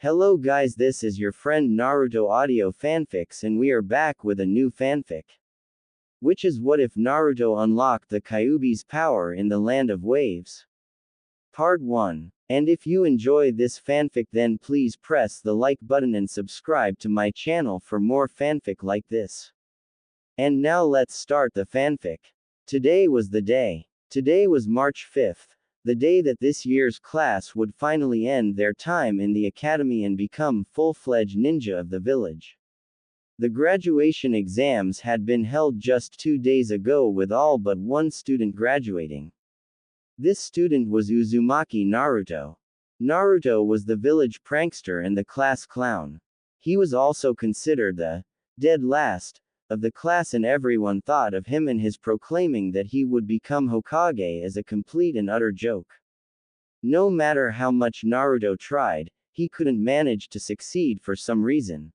Hello guys, this is your friend Naruto Audio Fanfics and we are back with a new fanfic. Which is what if Naruto unlocked the Kyuubi's power in the Land of Waves? Part 1. And if you enjoy this fanfic then please press the like button and subscribe to my channel for more fanfic like this. And now let's start the fanfic. Today was the day. Today was March 5th. The day that this year's class would finally end their time in the academy and become full-fledged ninja of the village. The graduation exams had been held just 2 days ago with all but one student graduating. This student was Uzumaki Naruto. Naruto was the village prankster and the class clown. He was also considered the dead last of the class and everyone thought of him and his proclaiming that he would become Hokage as a complete and utter joke. No matter how much Naruto tried, he couldn't manage to succeed for some reason.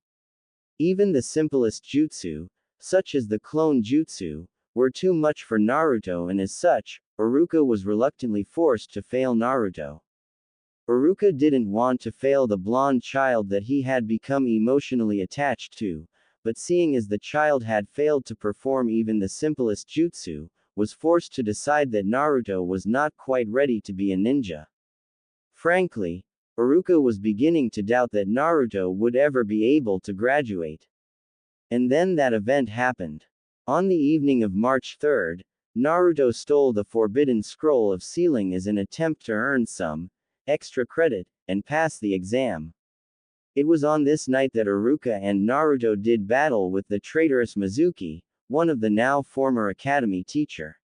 Even the simplest jutsu, such as the clone jutsu, were too much for Naruto and as such, Iruka was reluctantly forced to fail Naruto. Iruka didn't want to fail the blonde child that he had become emotionally attached to, but seeing as the child had failed to perform even the simplest jutsu, was forced to decide that Naruto was not quite ready to be a ninja. Frankly, Iruka was beginning to doubt that Naruto would ever be able to graduate. And then that event happened. On the evening of March 3rd, Naruto stole the forbidden scroll of sealing as an attempt to earn some extra credit and pass the exam. It was on this night that Iruka and Naruto did battle with the traitorous Mizuki, one of the now former academy teacher.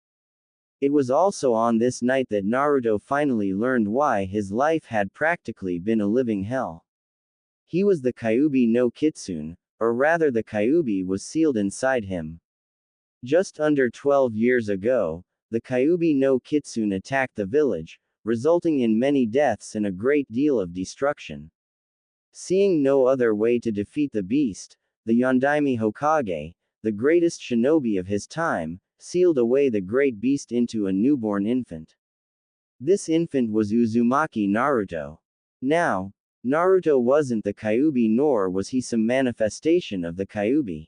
It was also on this night that Naruto finally learned why his life had practically been a living hell. He was the Kyuubi no Kitsune, or rather the Kyuubi was sealed inside him. Just under 12 years ago, the Kyuubi no Kitsune attacked the village, resulting in many deaths and a great deal of destruction. Seeing no other way to defeat the beast, the Yondaime Hokage, the greatest shinobi of his time, sealed away the great beast into a newborn infant. This infant was Uzumaki Naruto. Now, Naruto wasn't the Kyuubi nor was he some manifestation of the Kyuubi.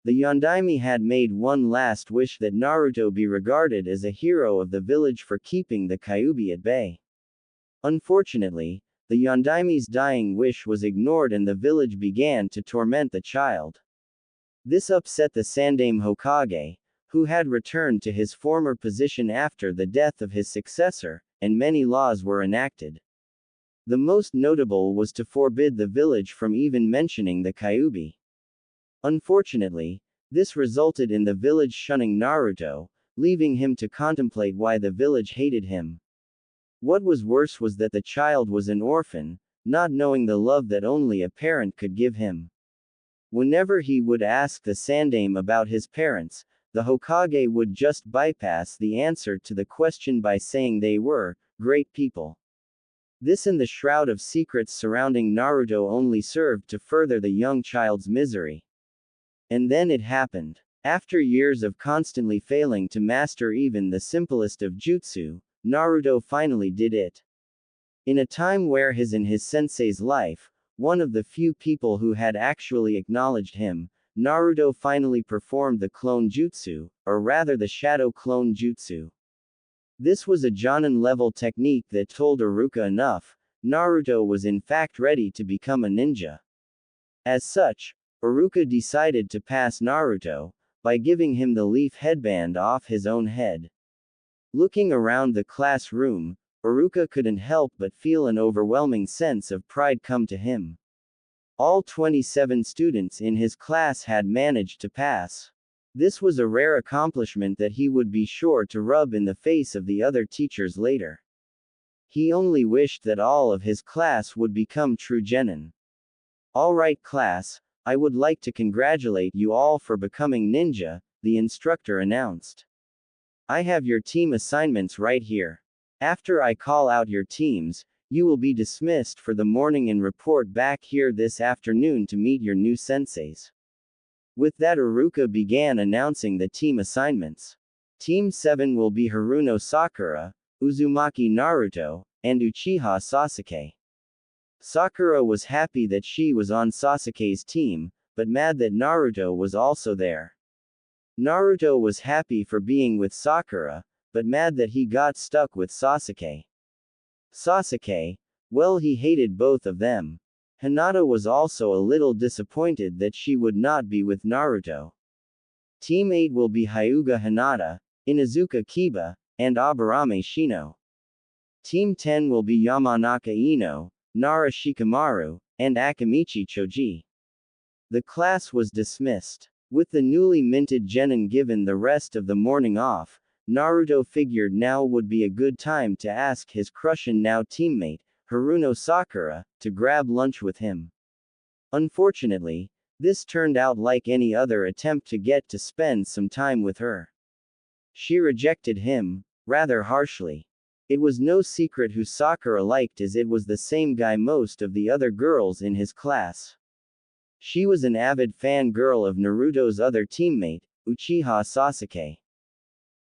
The Yondaime had made one last wish that Naruto be regarded as a hero of the village for keeping the Kyuubi at bay. Unfortunately, the Yondaime's dying wish was ignored and the village began to torment the child. This upset the Sandaime Hokage, who had returned to his former position after the death of his successor, and many laws were enacted. The most notable was to forbid the village from even mentioning the Kyuubi. Unfortunately, this resulted in the village shunning Naruto, leaving him to contemplate why the village hated him. What was worse was that the child was an orphan, not knowing the love that only a parent could give him. Whenever he would ask the Sandaime about his parents, the Hokage would just bypass the answer to the question by saying they were great people. This and the shroud of secrets surrounding Naruto only served to further the young child's misery. And then it happened. After years of constantly failing to master even the simplest of jutsu, Naruto finally did it. In a time where his and his sensei's life, one of the few people who had actually acknowledged him, Naruto finally performed the clone jutsu, or rather the shadow clone jutsu. This was a Jonin-level technique that told Iruka enough, Naruto was in fact ready to become a ninja. As such, Iruka decided to pass Naruto, by giving him the leaf headband off his own head. Looking around the classroom, Iruka couldn't help but feel an overwhelming sense of pride come to him. All 27 students in his class had managed to pass. This was a rare accomplishment that he would be sure to rub in the face of the other teachers later. He only wished that all of his class would become true genin. Alright class, I would like to congratulate you all for becoming ninja, the instructor announced. I have your team assignments right here. After I call out your teams, you will be dismissed for the morning and report back here this afternoon to meet your new senseis. With that Iruka began announcing the team assignments. Team 7 will be Haruno Sakura, Uzumaki Naruto, and Uchiha Sasuke. Sakura was happy that she was on Sasuke's team, but mad that Naruto was also there. Naruto was happy for being with Sakura, but mad that he got stuck with Sasuke. Sasuke, well, he hated both of them. Hinata was also a little disappointed that she would not be with Naruto. Team 8 will be Hyuga Hinata, Inuzuka Kiba, and Aburame Shino. Team 10 will be Yamanaka Ino, Nara Shikamaru, and Akamichi Choji. The class was dismissed. With the newly minted genin given the rest of the morning off, Naruto figured now would be a good time to ask his crush and now teammate, Haruno Sakura, to grab lunch with him. Unfortunately, this turned out like any other attempt to get to spend some time with her. She rejected him, rather harshly. It was no secret who Sakura liked, as it was the same guy most of the other girls in his class. She was an avid fangirl of Naruto's other teammate, Uchiha Sasuke.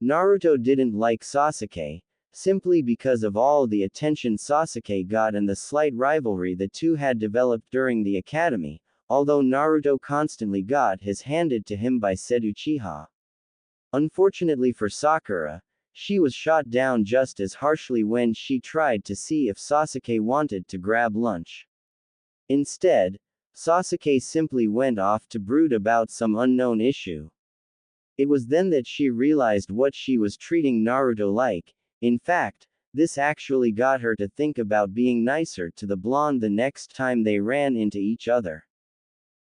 Naruto didn't like Sasuke, simply because of all the attention Sasuke got and the slight rivalry the two had developed during the academy, although Naruto constantly got his handed to him by said Uchiha. Unfortunately for Sakura, she was shot down just as harshly when she tried to see if Sasuke wanted to grab lunch. Instead, Sasuke simply went off to brood about some unknown issue. It was then that she realized what she was treating Naruto like. In fact, this actually got her to think about being nicer to the blonde the next time they ran into each other.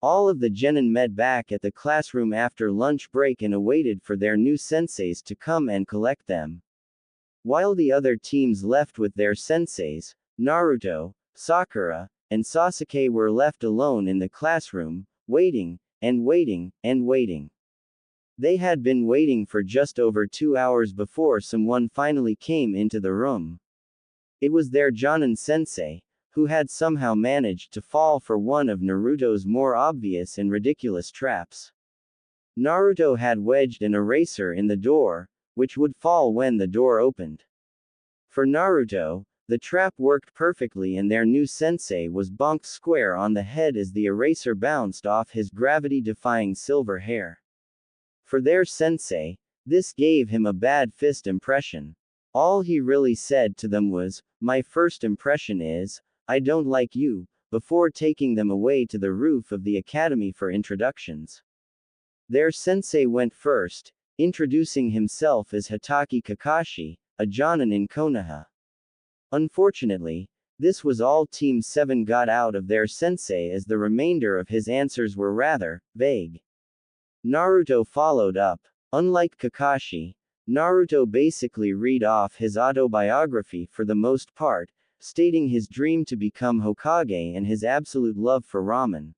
All of the genin met back at the classroom after lunch break and awaited for their new senseis to come and collect them. While the other teams left with their senseis, Naruto, Sakura, and Sasuke were left alone in the classroom, waiting, and waiting, and waiting. They had been waiting for just over 2 hours before someone finally came into the room. It was their Jonin sensei, who had somehow managed to fall for one of Naruto's more obvious and ridiculous traps. Naruto had wedged an eraser in the door, which would fall when the door opened. For Naruto, the trap worked perfectly and their new sensei was bonked square on the head as the eraser bounced off his gravity-defying silver hair. For their sensei, this gave him a bad fist impression. All he really said to them was, "My first impression is, I don't like you," before taking them away to the roof of the academy for introductions. Their sensei went first, introducing himself as Hitaki Kakashi, a Jonin in Konoha. Unfortunately, this was all Team 7 got out of their sensei, as the remainder of his answers were rather vague. Naruto followed up. Unlike Kakashi, Naruto basically read off his autobiography for the most part, stating his dream to become Hokage and his absolute love for ramen.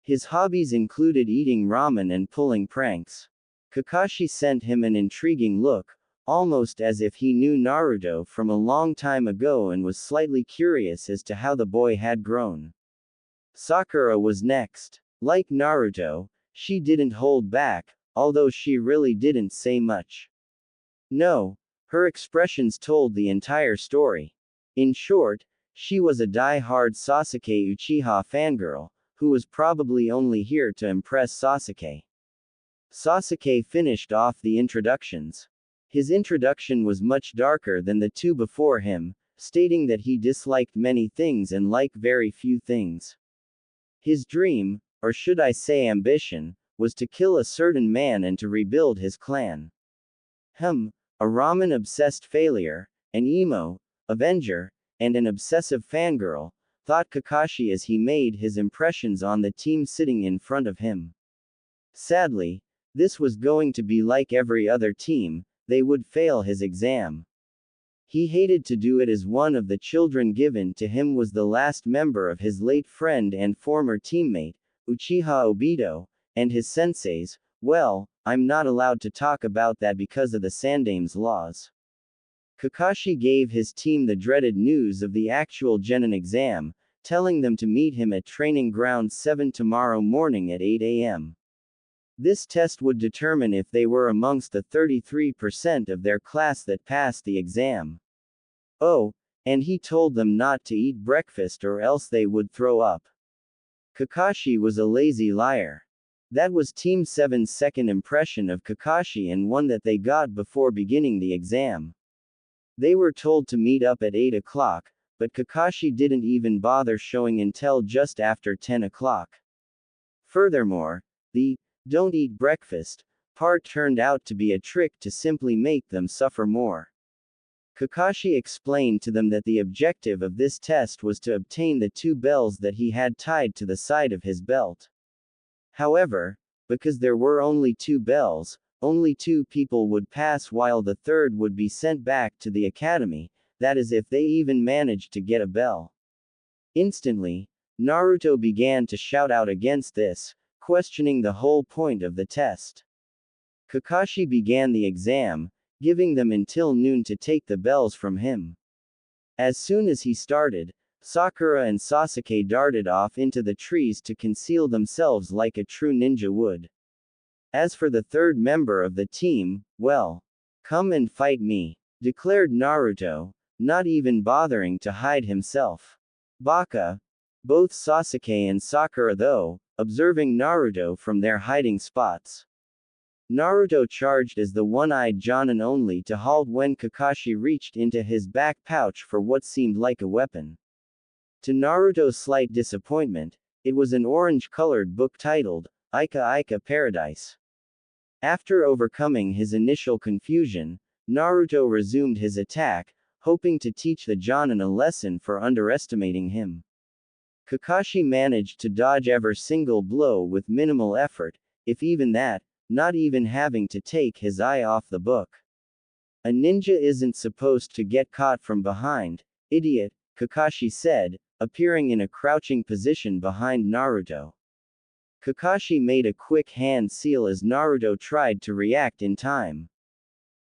His hobbies included eating ramen and pulling pranks. Kakashi sent him an intriguing look, almost as if he knew Naruto from a long time ago and was slightly curious as to how the boy had grown. Sakura was next. Like Naruto, she didn't hold back, although she really didn't say much. No, her expressions told the entire story. In short, she was a die-hard Sasuke Uchiha fangirl, who was probably only here to impress Sasuke. Sasuke finished off the introductions. His introduction was much darker than the two before him, stating that he disliked many things and liked very few things. His dream, or should I say ambition, was to kill a certain man and to rebuild his clan. A ramen-obsessed failure, an emo, avenger, and an obsessive fangirl, thought Kakashi as he made his impressions on the team sitting in front of him. Sadly, this was going to be like every other team, they would fail his exam. He hated to do it, as one of the children given to him was the last member of his late friend and former teammate, Uchiha Obito, and his senseis. Well, I'm not allowed to talk about that because of the Sandame's laws. Kakashi gave his team the dreaded news of the actual Genin exam, telling them to meet him at Training Ground 7 tomorrow morning at 8 a.m. This test would determine if they were amongst the 33% of their class that passed the exam. Oh, And he told them not to eat breakfast or else they would throw up. Kakashi was a lazy liar. That was Team 7's second impression of Kakashi and one that they got before beginning the exam. They were told to meet up at 8 o'clock, but Kakashi didn't even bother showing until just after 10 o'clock. Furthermore, the "don't eat breakfast" part turned out to be a trick to simply make them suffer more. Kakashi explained to them that the objective of this test was to obtain the 2 bells that he had tied to the side of his belt. However, because there were only 2 bells, only 2 people would pass while the third would be sent back to the academy, that is if they even managed to get a bell. Instantly, Naruto began to shout out against this, questioning the whole point of the test. Kakashi began the exam, giving them until noon to take the bells from him. As soon as he started, Sakura and Sasuke darted off into the trees to conceal themselves like a true ninja would. As for the third member of the team, well, come and fight me, declared Naruto, not even bothering to hide himself. Baka. Both Sasuke and Sakura though, observing Naruto from their hiding spots. Naruto charged as the one-eyed Jonin only to halt when Kakashi reached into his back pouch for what seemed like a weapon. To Naruto's slight disappointment, it was an orange-colored book titled, Ika Ika Paradise. After overcoming his initial confusion, Naruto resumed his attack, hoping to teach the Jonin a lesson for underestimating him. Kakashi managed to dodge every single blow with minimal effort, if even that, not even having to take his eye off the book. A ninja isn't supposed to get caught from behind, idiot, Kakashi said, appearing in a crouching position behind Naruto. Kakashi made a quick hand seal as Naruto tried to react in time.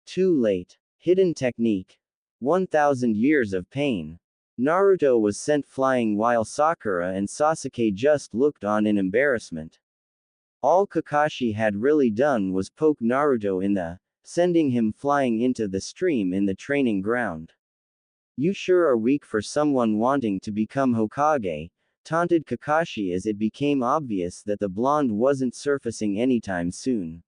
Too late. Hidden technique. 1,000 years of pain. Naruto was sent flying while Sakura and Sasuke just looked on in embarrassment. All Kakashi had really done was poke Naruto in the, sending him flying into the stream in the training ground. You sure are weak for someone wanting to become Hokage, taunted Kakashi as it became obvious that the blonde wasn't surfacing anytime soon.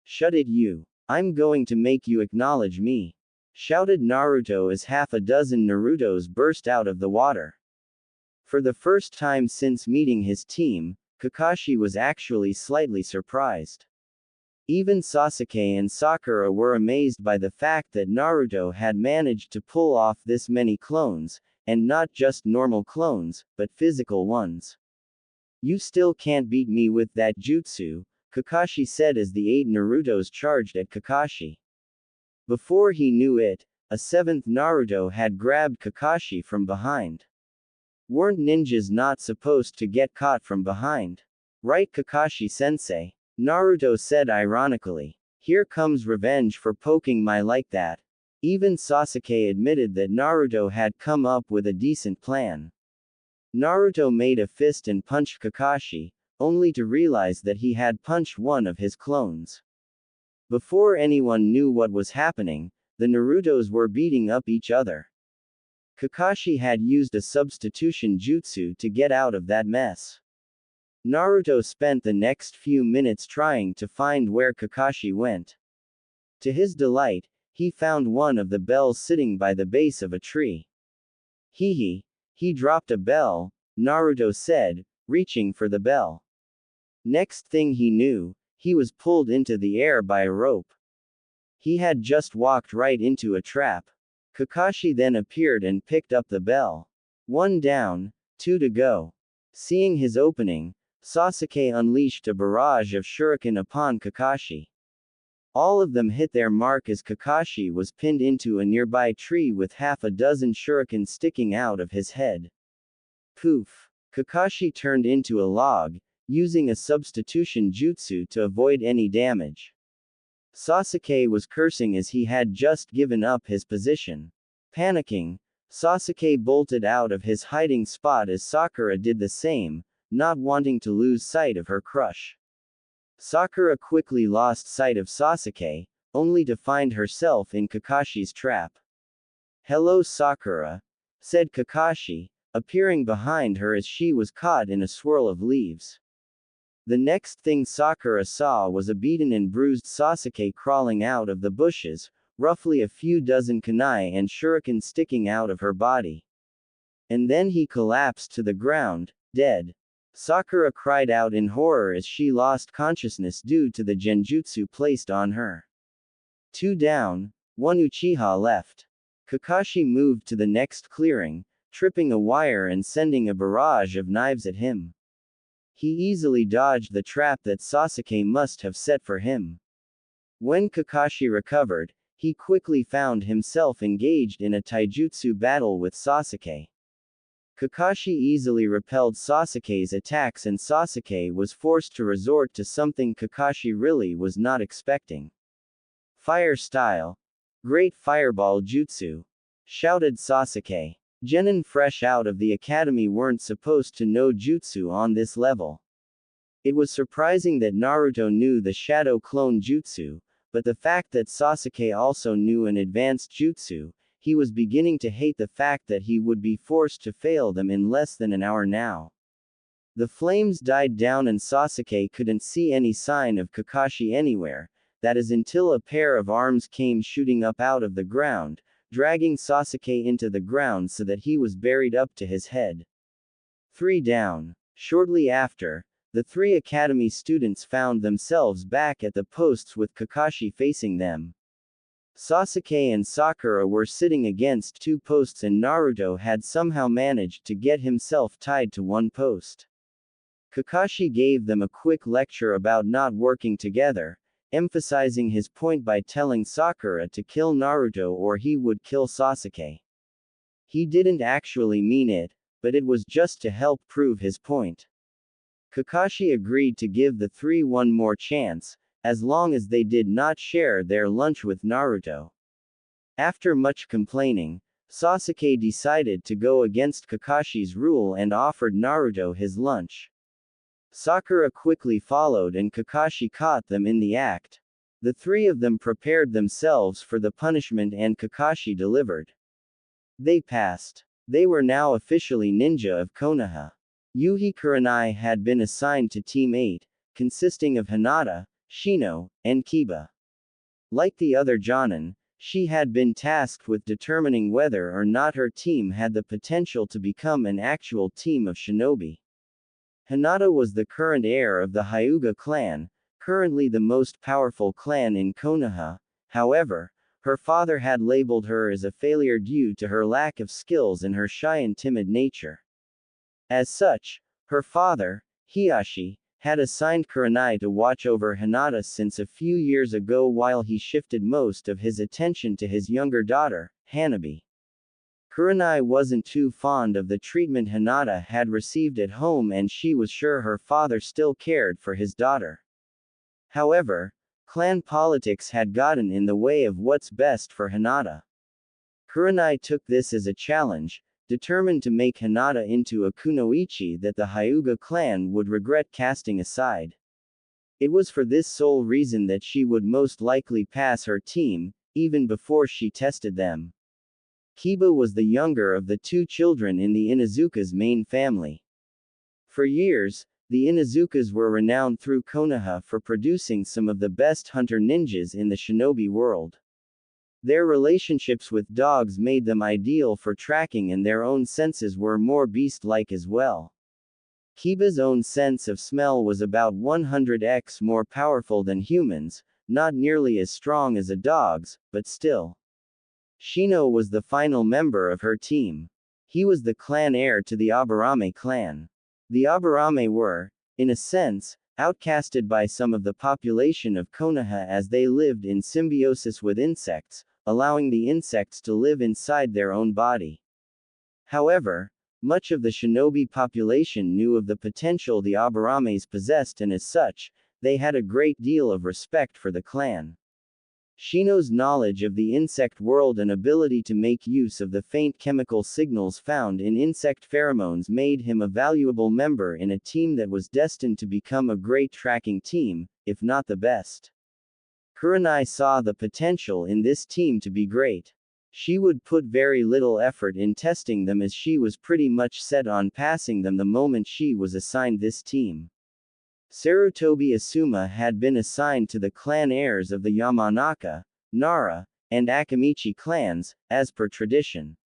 Shut it you. I'm going to make you acknowledge me, shouted Naruto as half a dozen Narutos burst out of the water. For the first time since meeting his team, Kakashi was actually slightly surprised. Even Sasuke and Sakura were amazed by the fact that Naruto had managed to pull off this many clones, and not just normal clones, but physical ones. You still can't beat me with that jutsu, Kakashi said as the 8 Narutos charged at Kakashi. Before he knew it, a 7th Naruto had grabbed Kakashi from behind. Weren't ninjas not supposed to get caught from behind? Right, Kakashi-sensei? Naruto said ironically. Here comes revenge for poking my like that. Even Sasuke admitted that Naruto had come up with a decent plan. Naruto made a fist and punched Kakashi, only to realize that he had punched one of his clones. Before anyone knew what was happening, the Narutos were beating up each other. Kakashi had used a substitution jutsu to get out of that mess. Naruto spent the next few minutes trying to find where Kakashi went. To his delight, he found one of the bells sitting by the base of a tree. He dropped a bell, Naruto said, reaching for the bell. Next thing he knew, he was pulled into the air by a rope. He had just walked right into a trap. Kakashi then appeared and picked up the bell. 1 down, 2 to go. Seeing his opening, Sasuke unleashed a barrage of shuriken upon Kakashi. All of them hit their mark as Kakashi was pinned into a nearby tree with half a dozen shuriken sticking out of his head. Poof! Kakashi turned into a log, using a substitution jutsu to avoid any damage. Sasuke was cursing as he had just given up his position. Panicking, Sasuke bolted out of his hiding spot as Sakura did the same, not wanting to lose sight of her crush. Sakura quickly lost sight of Sasuke, only to find herself in Kakashi's trap. Hello Sakura, said Kakashi, appearing behind her as she was caught in a swirl of leaves. The next thing Sakura saw was a beaten and bruised Sasuke crawling out of the bushes, roughly a few dozen kunai and shuriken sticking out of her body. And then he collapsed to the ground, dead. Sakura cried out in horror as she lost consciousness due to the genjutsu placed on her. 2 down, 1 Uchiha left. Kakashi moved to the next clearing, tripping a wire and sending a barrage of knives at him. He easily dodged the trap that Sasuke must have set for him. When Kakashi recovered, he quickly found himself engaged in a taijutsu battle with Sasuke. Kakashi easily repelled Sasuke's attacks and Sasuke was forced to resort to something Kakashi really was not expecting. Fire style. Great fireball jutsu, shouted Sasuke. Genin fresh out of the academy weren't supposed to know jutsu on this level. It was surprising that Naruto knew the shadow clone jutsu, but the fact that Sasuke also knew an advanced jutsu, he was beginning to hate the fact that he would be forced to fail them in less than an hour now. The flames died down and Sasuke couldn't see any sign of Kakashi anywhere, that is until a pair of arms came shooting up out of the ground, dragging Sasuke into the ground so that he was buried up to his head. 3 down. Shortly after, the 3 academy students found themselves back at the posts with Kakashi facing them. Sasuke and Sakura were sitting against 2 posts and Naruto had somehow managed to get himself tied to 1 post. Kakashi gave them a quick lecture about not working together, emphasizing his point by telling Sakura to kill Naruto or he would kill Sasuke. He didn't actually mean it, but it was just to help prove his point. Kakashi agreed to give the 3 one more chance, as long as they did not share their lunch with Naruto. After much complaining, Sasuke decided to go against Kakashi's rule and offered Naruto his lunch. Sakura quickly followed and Kakashi caught them in the act. The 3 of them prepared themselves for the punishment and Kakashi delivered. They passed. They were now officially ninja of Konoha. Yuhi Kurenai had been assigned to Team 8, consisting of Hinata, Shino, and Kiba. Like the other Jonin, she had been tasked with determining whether or not her team had the potential to become an actual team of shinobi. Hinata was the current heir of the Hyuga clan, currently the most powerful clan in Konoha. However, her father had labeled her as a failure due to her lack of skills and her shy and timid nature. As such, her father, Hiyashi, had assigned Kurenai to watch over Hinata since a few years ago while he shifted most of his attention to his younger daughter, Hanabi. Kurenai wasn't too fond of the treatment Hinata had received at home and she was sure her father still cared for his daughter. However, clan politics had gotten in the way of what's best for Hinata. Kurenai took this as a challenge, determined to make Hinata into a kunoichi that the Hyuga clan would regret casting aside. It was for this sole reason that she would most likely pass her team, even before she tested them. Kiba was the younger of the 2 children in the Inuzuka's main family. For years, the Inuzukas were renowned through Konoha for producing some of the best hunter ninjas in the shinobi world. Their relationships with dogs made them ideal for tracking and their own senses were more beast-like as well. Kiba's own sense of smell was about 100x more powerful than humans, not nearly as strong as a dog's, but still. Shino was the final member of her team. He was the clan heir to the Aburame clan. The Aburame were, in a sense, outcasted by some of the population of Konoha as they lived in symbiosis with insects, allowing the insects to live inside their own body. However, much of the shinobi population knew of the potential the Aburames possessed and as such, they had a great deal of respect for the clan. Shino's knowledge of the insect world and ability to make use of the faint chemical signals found in insect pheromones made him a valuable member in a team that was destined to become a great tracking team, if not the best. Kurenai saw the potential in this team to be great. She would put very little effort in testing them as she was pretty much set on passing them the moment she was assigned this team. Sarutobi Asuma had been assigned to the clan heirs of the Yamanaka, Nara, and Akamichi clans, as per tradition.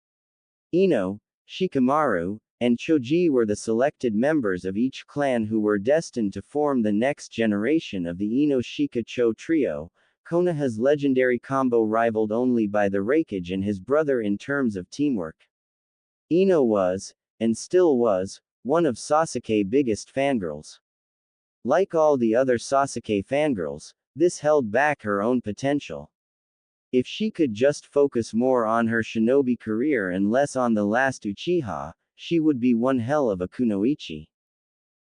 Ino, Shikamaru, and Choji were the selected members of each clan who were destined to form the next generation of the Ino-Shika-Cho trio, Konoha's legendary combo rivaled only by the Raikage and his brother in terms of teamwork. Ino was, and still was, one of Sasuke's biggest fangirls. Like all the other Sasuke fangirls, this held back her own potential. If she could just focus more on her shinobi career and less on the last Uchiha, she would be one hell of a kunoichi.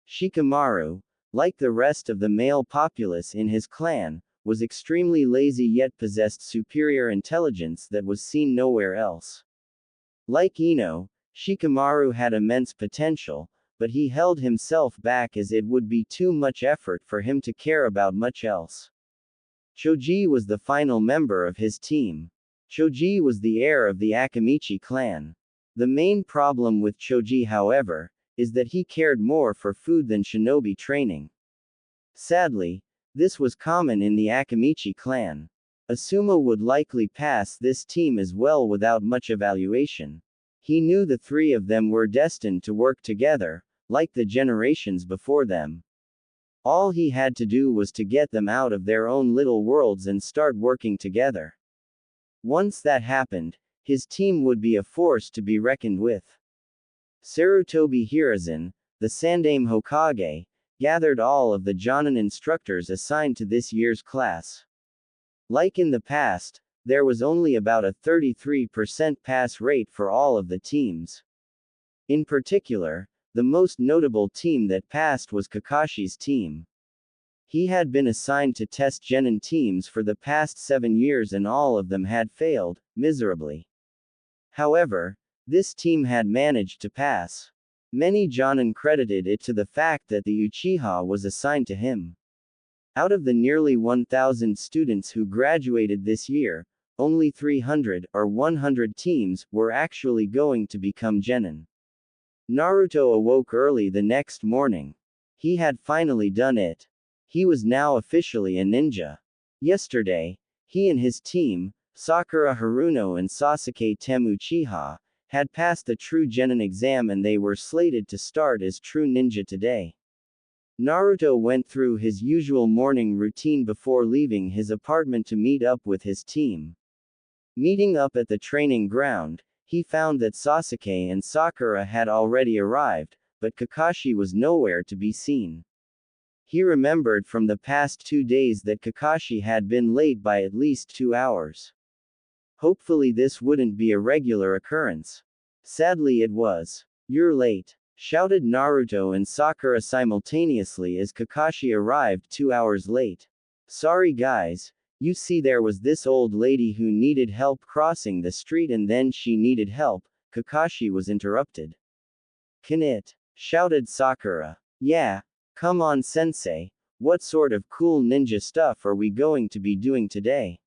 Shikamaru, like the rest of the male populace in his clan, was extremely lazy yet possessed superior intelligence that was seen nowhere else. Like Ino, Shikamaru had immense potential, but he held himself back as it would be too much effort for him to care about much else. Choji was the final member of his team. Choji was the heir of the Akamichi clan. The main problem with Choji, however, is that he cared more for food than shinobi training. Sadly, this was common in the Akamichi clan. Asuma would likely pass this team as well without much evaluation. He knew the three of them were destined to work together, like the generations before them. All he had to do was to get them out of their own little worlds and start working together. Once that happened, his team would be a force to be reckoned with. Sarutobi Hiruzen, the Sandaime Hokage, gathered all of the Jonin instructors assigned to this year's class. Like in the past, there was only about a 33% pass rate for all of the teams. In particular, the most notable team that passed was Kakashi's team. He had been assigned to test genin teams for the past 7 years and all of them had failed, miserably. However, this team had managed to pass. Many Jonin credited it to the fact that the Uchiha was assigned to him. Out of the nearly 1,000 students who graduated this year, only 300 or 100 teams were actually going to become genin. Naruto awoke early the next morning. He had finally done it. He was now officially a ninja. Yesterday, he and his team, Sakura Haruno and Sasuke Temu Uchiha, had passed the True Genin exam and they were slated to start as True Ninja today. Naruto went through his usual morning routine before leaving his apartment to meet up with his team. Meeting up at the training ground, he found that Sasuke and Sakura had already arrived, but Kakashi was nowhere to be seen. He remembered from the past 2 days that Kakashi had been late by at least 2 hours. Hopefully this wouldn't be a regular occurrence. Sadly it was. "You're late," shouted Naruto and Sakura simultaneously as Kakashi arrived 2 hours late. "Sorry guys, you see there was this old lady who needed help crossing the street and then she needed help," Kakashi was interrupted. "Can it?" shouted Sakura. "Yeah. Come on sensei, what sort of cool ninja stuff are we going to be doing today?"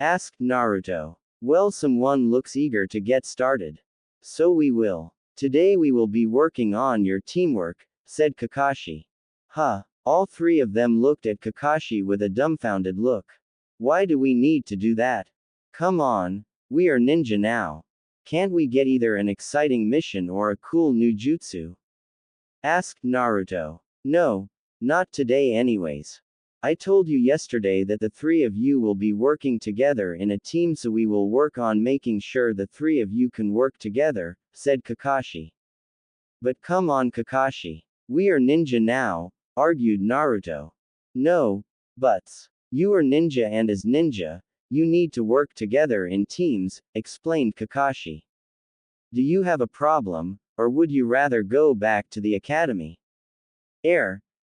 asked Naruto. "Well, someone looks eager to get started. So we will. Today we will be working on your teamwork," said Kakashi. Huh. All three of them looked at Kakashi with a dumbfounded look. "Why do we need to do that? Come on, we are ninja now. Can't we get either an exciting mission or a cool new jutsu?" asked Naruto. "No, not today anyways. I told you yesterday that the three of you will be working together in a team, so we will work on making sure the three of you can work together," said Kakashi. "But come on Kakashi. We are ninja now," argued Naruto. "No, buts. You are ninja and as ninja, you need to work together in teams," explained Kakashi. "Do you have a problem, or would you rather go back to the academy?"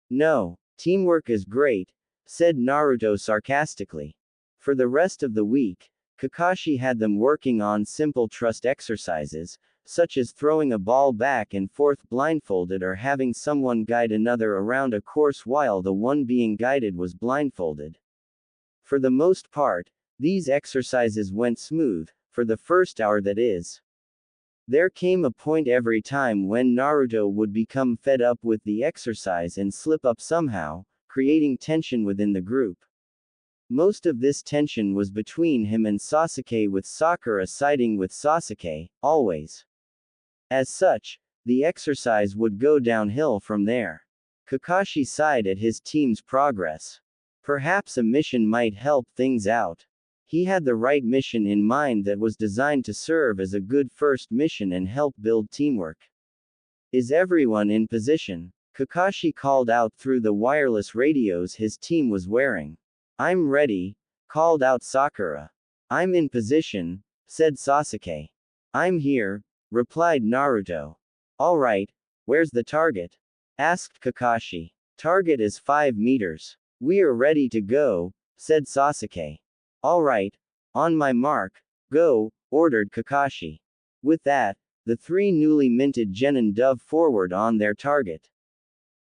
No. Teamwork is great," said Naruto sarcastically. For the rest of the week, Kakashi had them working on simple trust exercises, such as throwing a ball back and forth blindfolded or having someone guide another around a course while the one being guided was blindfolded. For the most part, these exercises went smooth, For the first hour, that is. There came a point every time when Naruto would become fed up with the exercise and slip up somehow, creating tension within the group. Most of this tension was between him and Sasuke, with Sakura siding with Sasuke, always. As such, the exercise would go downhill from there. Kakashi sighed at his team's progress. Perhaps a mission might help things out. He had the right mission in mind that was designed to serve as a good first mission and help build teamwork. Is everyone in position? Kakashi called out through the wireless radios his team was wearing. I'm ready, called out Sakura. I'm in position, said Sasuke. I'm here, replied Naruto. All right, where's the target? Asked Kakashi. Target is 5 meters. We are ready to go, said Sasuke. All right, on my mark, go, ordered Kakashi. With that, the 3 newly minted genin dove forward on their target.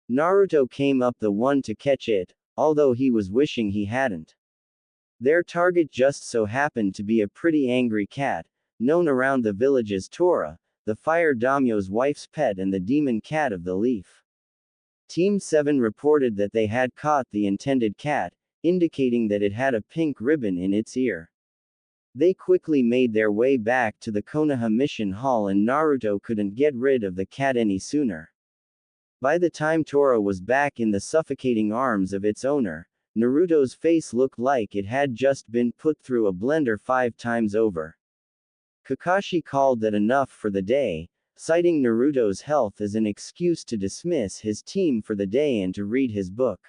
Naruto came up the one to catch it, although he was wishing he hadn't. Their target just so happened to be a pretty angry cat, known around the village as Tora, the fire daimyo's wife's pet and the demon cat of the leaf. Team 7 reported that they had caught the intended cat, indicating that it had a pink ribbon in its ear. They quickly made their way back to the Konoha mission hall, and Naruto couldn't get rid of the cat any sooner. By the time Tora was back in the suffocating arms of its owner, Naruto's face looked like it had just been put through a blender 5 times over. Kakashi called that enough for the day, citing Naruto's health as an excuse to dismiss his team for the day and to read his book.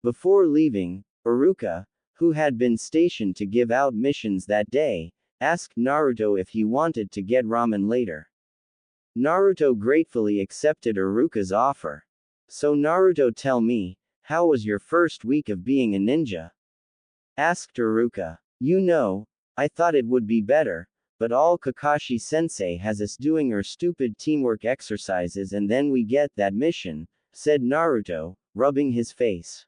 Before leaving, Iruka, who had been stationed to give out missions that day, asked Naruto if he wanted to get ramen later. Naruto gratefully accepted Iruka's offer. So Naruto, tell me, how was your first week of being a ninja? Asked Iruka. You know, I thought it would be better, but all Kakashi-sensei has us doing are stupid teamwork exercises and then we get that mission, said Naruto, rubbing his face.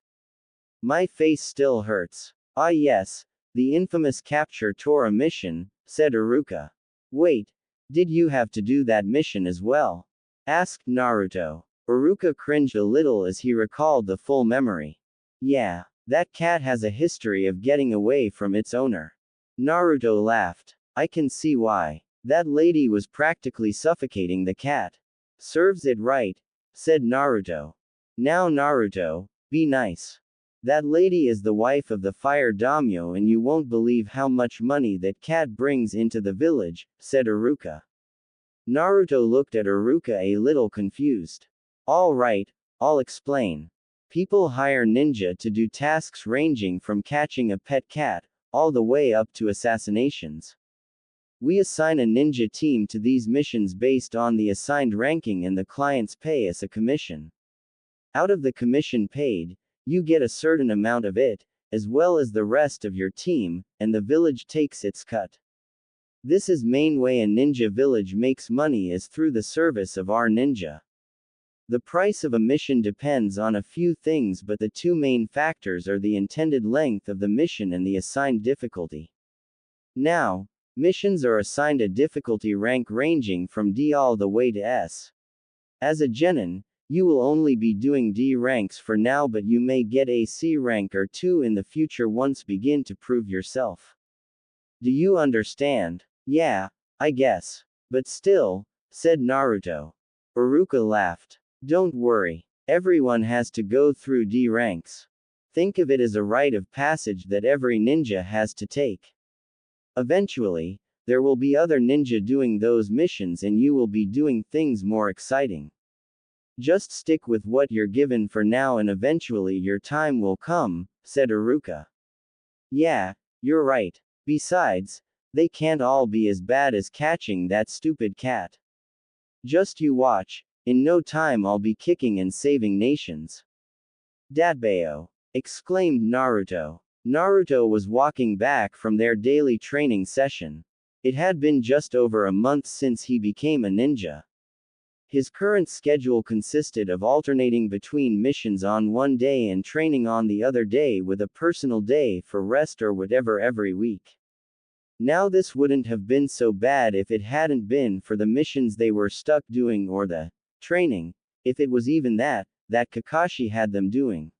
My face still hurts. Ah yes, the infamous capture Tora mission, said Iruka. Wait, did you have to do that mission as well? Asked Naruto. Iruka cringed a little as he recalled the full memory. Yeah, that cat has a history of getting away from its owner. Naruto laughed. I can see why. That lady was practically suffocating the cat. Serves it right, said Naruto. Now Naruto, be nice. That lady is the wife of the fire daimyo and you won't believe how much money that cat brings into the village, said Iruka. Naruto looked at Iruka a little confused. All right, I'll explain. People hire ninja to do tasks ranging from catching a pet cat, all the way up to assassinations. We assign a ninja team to these missions based on the assigned ranking and the clients pay us a commission. Out of the commission paid, you get a certain amount of it, as well as the rest of your team, and the village takes its cut. This is main way a ninja village makes money is through the service of our ninja. The price of a mission depends on a few things, but the 2 main factors are the intended length of the mission and the assigned difficulty. Now, missions are assigned a difficulty rank ranging from D all the way to S. As a genin, you will only be doing D ranks for now, but you may get a C rank or 2 in the future once begin to prove yourself. Do you understand? Yeah, I guess. But still, said Naruto. Iruka laughed. Don't worry. Everyone has to go through D ranks. Think of it as a rite of passage that every ninja has to take. Eventually, there will be other ninja doing those missions and you will be doing things more exciting. Just stick with what you're given for now and eventually your time will come, said Iruka. Yeah, you're right. Besides, they can't all be as bad as catching that stupid cat. Just you watch, in no time I'll be kicking and saving nations. Datbeo! Exclaimed Naruto. Naruto was walking back from their daily training session. It had been just over a month since he became a ninja. His current schedule consisted of alternating between missions on one day and training on the other day with a personal day for rest or whatever every week. Now this wouldn't have been so bad if it hadn't been for the missions they were stuck doing or the training, if it was even that Kakashi had them doing.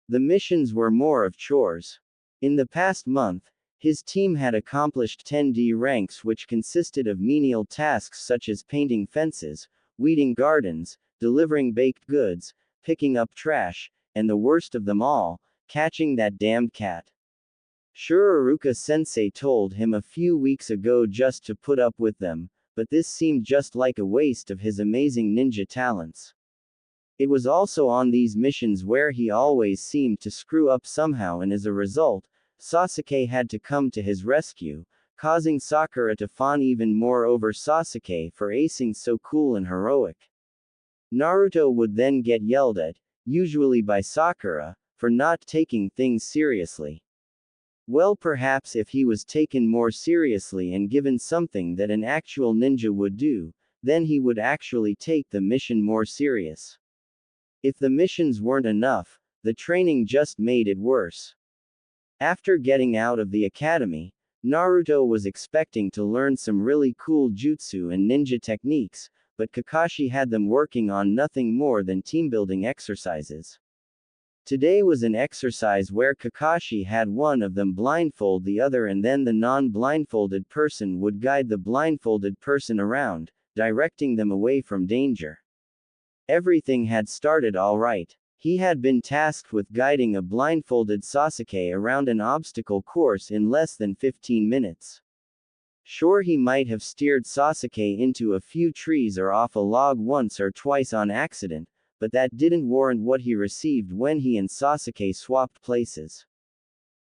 The missions were more of chores. In the past month, his team had accomplished 10D ranks which consisted of menial tasks such as painting fences, weeding gardens, delivering baked goods, picking up trash, and the worst of them all, catching that damned cat. Sure, Iruka-sensei told him a few weeks ago just to put up with them, but this seemed just like a waste of his amazing ninja talents. It was also on these missions where he always seemed to screw up somehow, and as a result, Sasuke had to come to his rescue, causing Sakura to fawn even more over Sasuke for acing so cool and heroic. Naruto would then get yelled at, usually by Sakura, for not taking things seriously. Well, perhaps if he was taken more seriously and given something that an actual ninja would do, then he would actually take the mission more serious. If the missions weren't enough, the training just made it worse. After getting out of the academy, Naruto was expecting to learn some really cool jutsu and ninja techniques, but Kakashi had them working on nothing more than team-building exercises. Today was an exercise where Kakashi had one of them blindfold the other, and then the non-blindfolded person would guide the blindfolded person around, directing them away from danger. Everything had started all right. He had been tasked with guiding a blindfolded Sasuke around an obstacle course in less than 15 minutes. Sure, he might have steered Sasuke into a few trees or off a log once or twice on accident, but that didn't warrant what he received when he and Sasuke swapped places.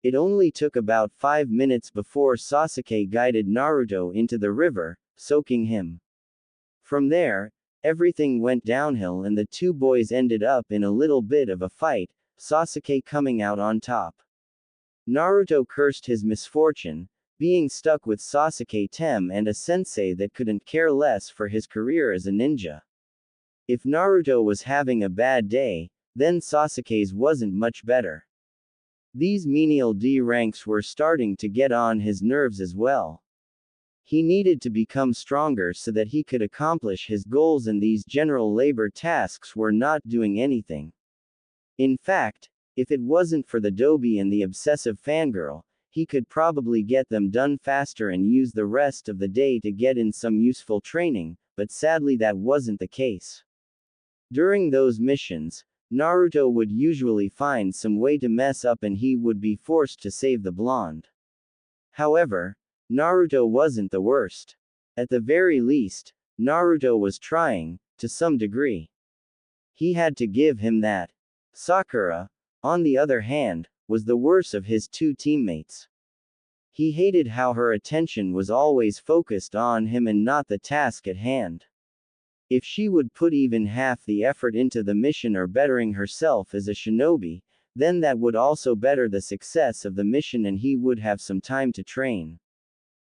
It only took about 5 minutes before Sasuke guided Naruto into the river, soaking him. From there, everything went downhill and the two boys ended up in a little bit of a fight, Sasuke coming out on top. Naruto cursed his misfortune, being stuck with Sasuke Tem and a sensei that couldn't care less for his career as a ninja. If Naruto was having a bad day, then Sasuke's wasn't much better. These menial D ranks were starting to get on his nerves as well. He needed to become stronger so that he could accomplish his goals, and these general labor tasks were not doing anything. In fact, if it wasn't for the Dobi and the obsessive fangirl, he could probably get them done faster and use the rest of the day to get in some useful training, but sadly that wasn't the case. During those missions, Naruto would usually find some way to mess up and he would be forced to save the blonde. However, Naruto wasn't the worst. At the very least, Naruto was trying, to some degree. He had to give him that. Sakura, on the other hand, was the worst of his two teammates. He hated how her attention was always focused on him and not the task at hand. If she would put even half the effort into the mission or bettering herself as a shinobi, then that would also better the success of the mission and he would have some time to train.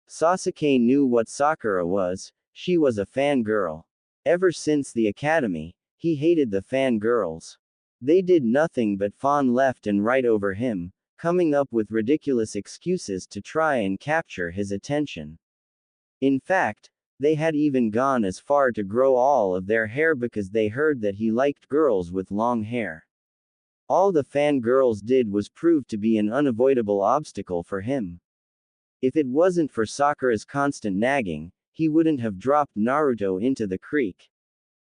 Sasuke knew what Sakura was. She was a fangirl. Ever since the academy, he hated the fangirls. They did nothing but fawn left and right over him, coming up with ridiculous excuses to try and capture his attention. In fact, they had even gone as far to grow all of their hair because they heard that he liked girls with long hair. All the fangirls did was prove to be an unavoidable obstacle for him. If it wasn't for Sakura's constant nagging, he wouldn't have dropped Naruto into the creek.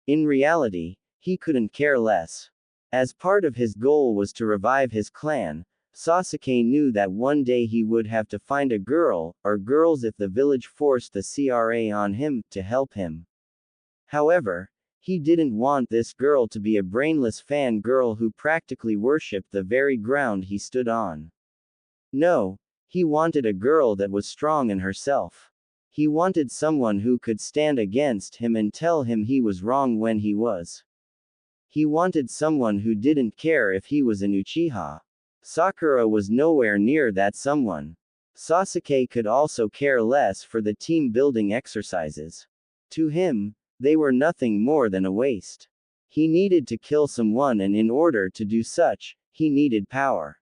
In reality, he couldn't care less. As part of his goal was to revive his clan, Sasuke knew that one day he would have to find a girl, or girls if the village forced the CRA on him, to help him. However, he didn't want this girl to be a brainless fan girl who practically worshipped the very ground he stood on. No, he wanted a girl that was strong in herself. He wanted someone who could stand against him and tell him he was wrong when he was. He wanted someone who didn't care if he was an Uchiha. Sakura was nowhere near that someone. Sasuke could also care less for the team-building exercises. To him, they were nothing more than a waste. He needed to kill someone, and in order to do such, he needed power.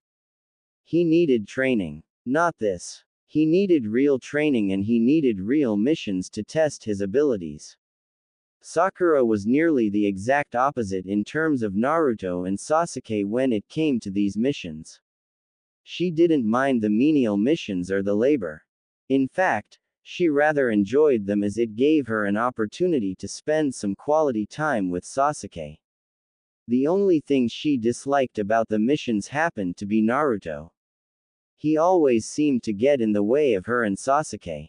He needed training. Not this. He needed real training and he needed real missions to test his abilities. Sakura was nearly the exact opposite in terms of Naruto and Sasuke when it came to these missions. She didn't mind the menial missions or the labor. In fact, she rather enjoyed them as it gave her an opportunity to spend some quality time with Sasuke. The only thing she disliked about the missions happened to be Naruto. He always seemed to get in the way of her and Sasuke.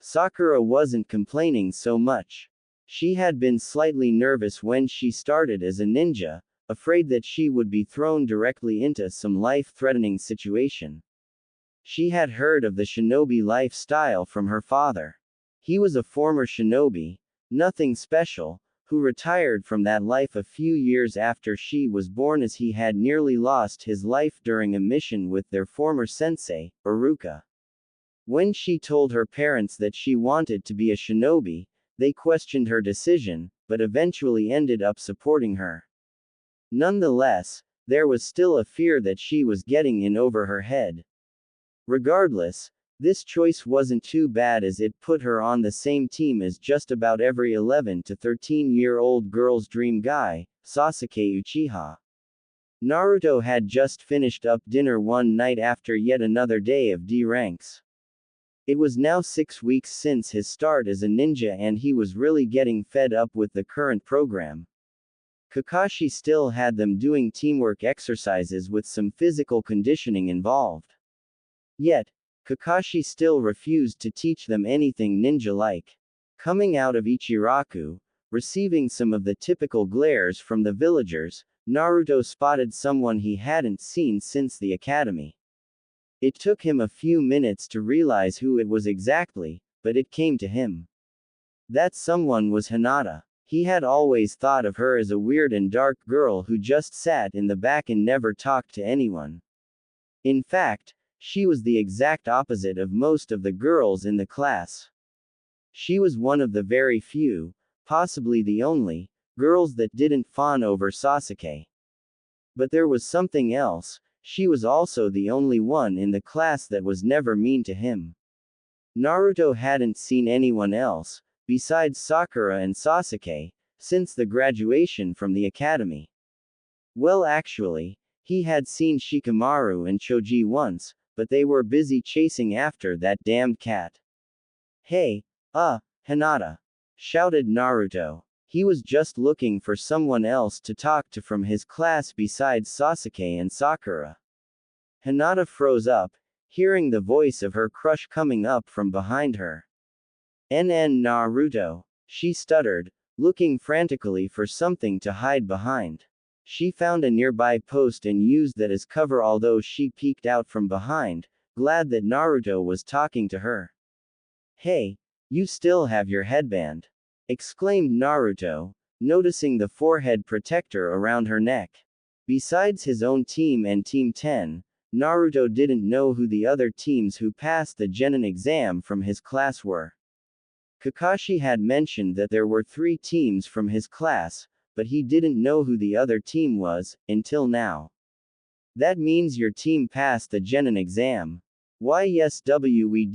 Sakura wasn't complaining so much. She had been slightly nervous when she started as a ninja, afraid that she would be thrown directly into some life-threatening situation. She had heard of the shinobi lifestyle from her father. He was a former shinobi, nothing special, who retired from that life a few years after she was born as he had nearly lost his life during a mission with their former sensei, Iruka. When she told her parents that she wanted to be a shinobi, they questioned her decision, but eventually ended up supporting her. Nonetheless, there was still a fear that she was getting in over her head. Regardless, this choice wasn't too bad as it put her on the same team as just about every 11 to 13-year-old girl's dream guy, Sasuke Uchiha. Naruto had just finished up dinner one night after yet another day of D ranks. It was now 6 weeks since his start as a ninja and he was really getting fed up with the current program. Kakashi still had them doing teamwork exercises with some physical conditioning involved. Yet, Kakashi still refused to teach them anything ninja-like. Coming out of Ichiraku, receiving some of the typical glares from the villagers, Naruto spotted someone he hadn't seen since the academy. It took him a few minutes to realize who it was exactly, but it came to him. That someone was Hinata. He had always thought of her as a weird and dark girl who just sat in the back and never talked to anyone. In fact, she was the exact opposite of most of the girls in the class. She was one of the very few, possibly the only, girls that didn't fawn over Sasuke. But there was something else. She was also the only one in the class that was never mean to him. Naruto hadn't seen anyone else, besides Sakura and Sasuke, since the graduation from the academy. Well, actually, he had seen Shikamaru and Choji once, but they were busy chasing after that damned cat. Hey, Hinata! Shouted Naruto. He was just looking for someone else to talk to from his class besides Sasuke and Sakura. Hinata froze up, hearing the voice of her crush coming up from behind her. Naruto, she stuttered, looking frantically for something to hide behind. She found a nearby post and used that as cover although she peeked out from behind, glad that Naruto was talking to her. Hey, you still have your headband! Exclaimed Naruto, noticing the forehead protector around her neck. Besides his own team and Team 10, Naruto didn't know who the other teams who passed the Genin exam from his class were. Kakashi had mentioned that there were 3 teams from his class, but he didn't know who the other team was, until now. That means your team passed the Genin exam. Why yes we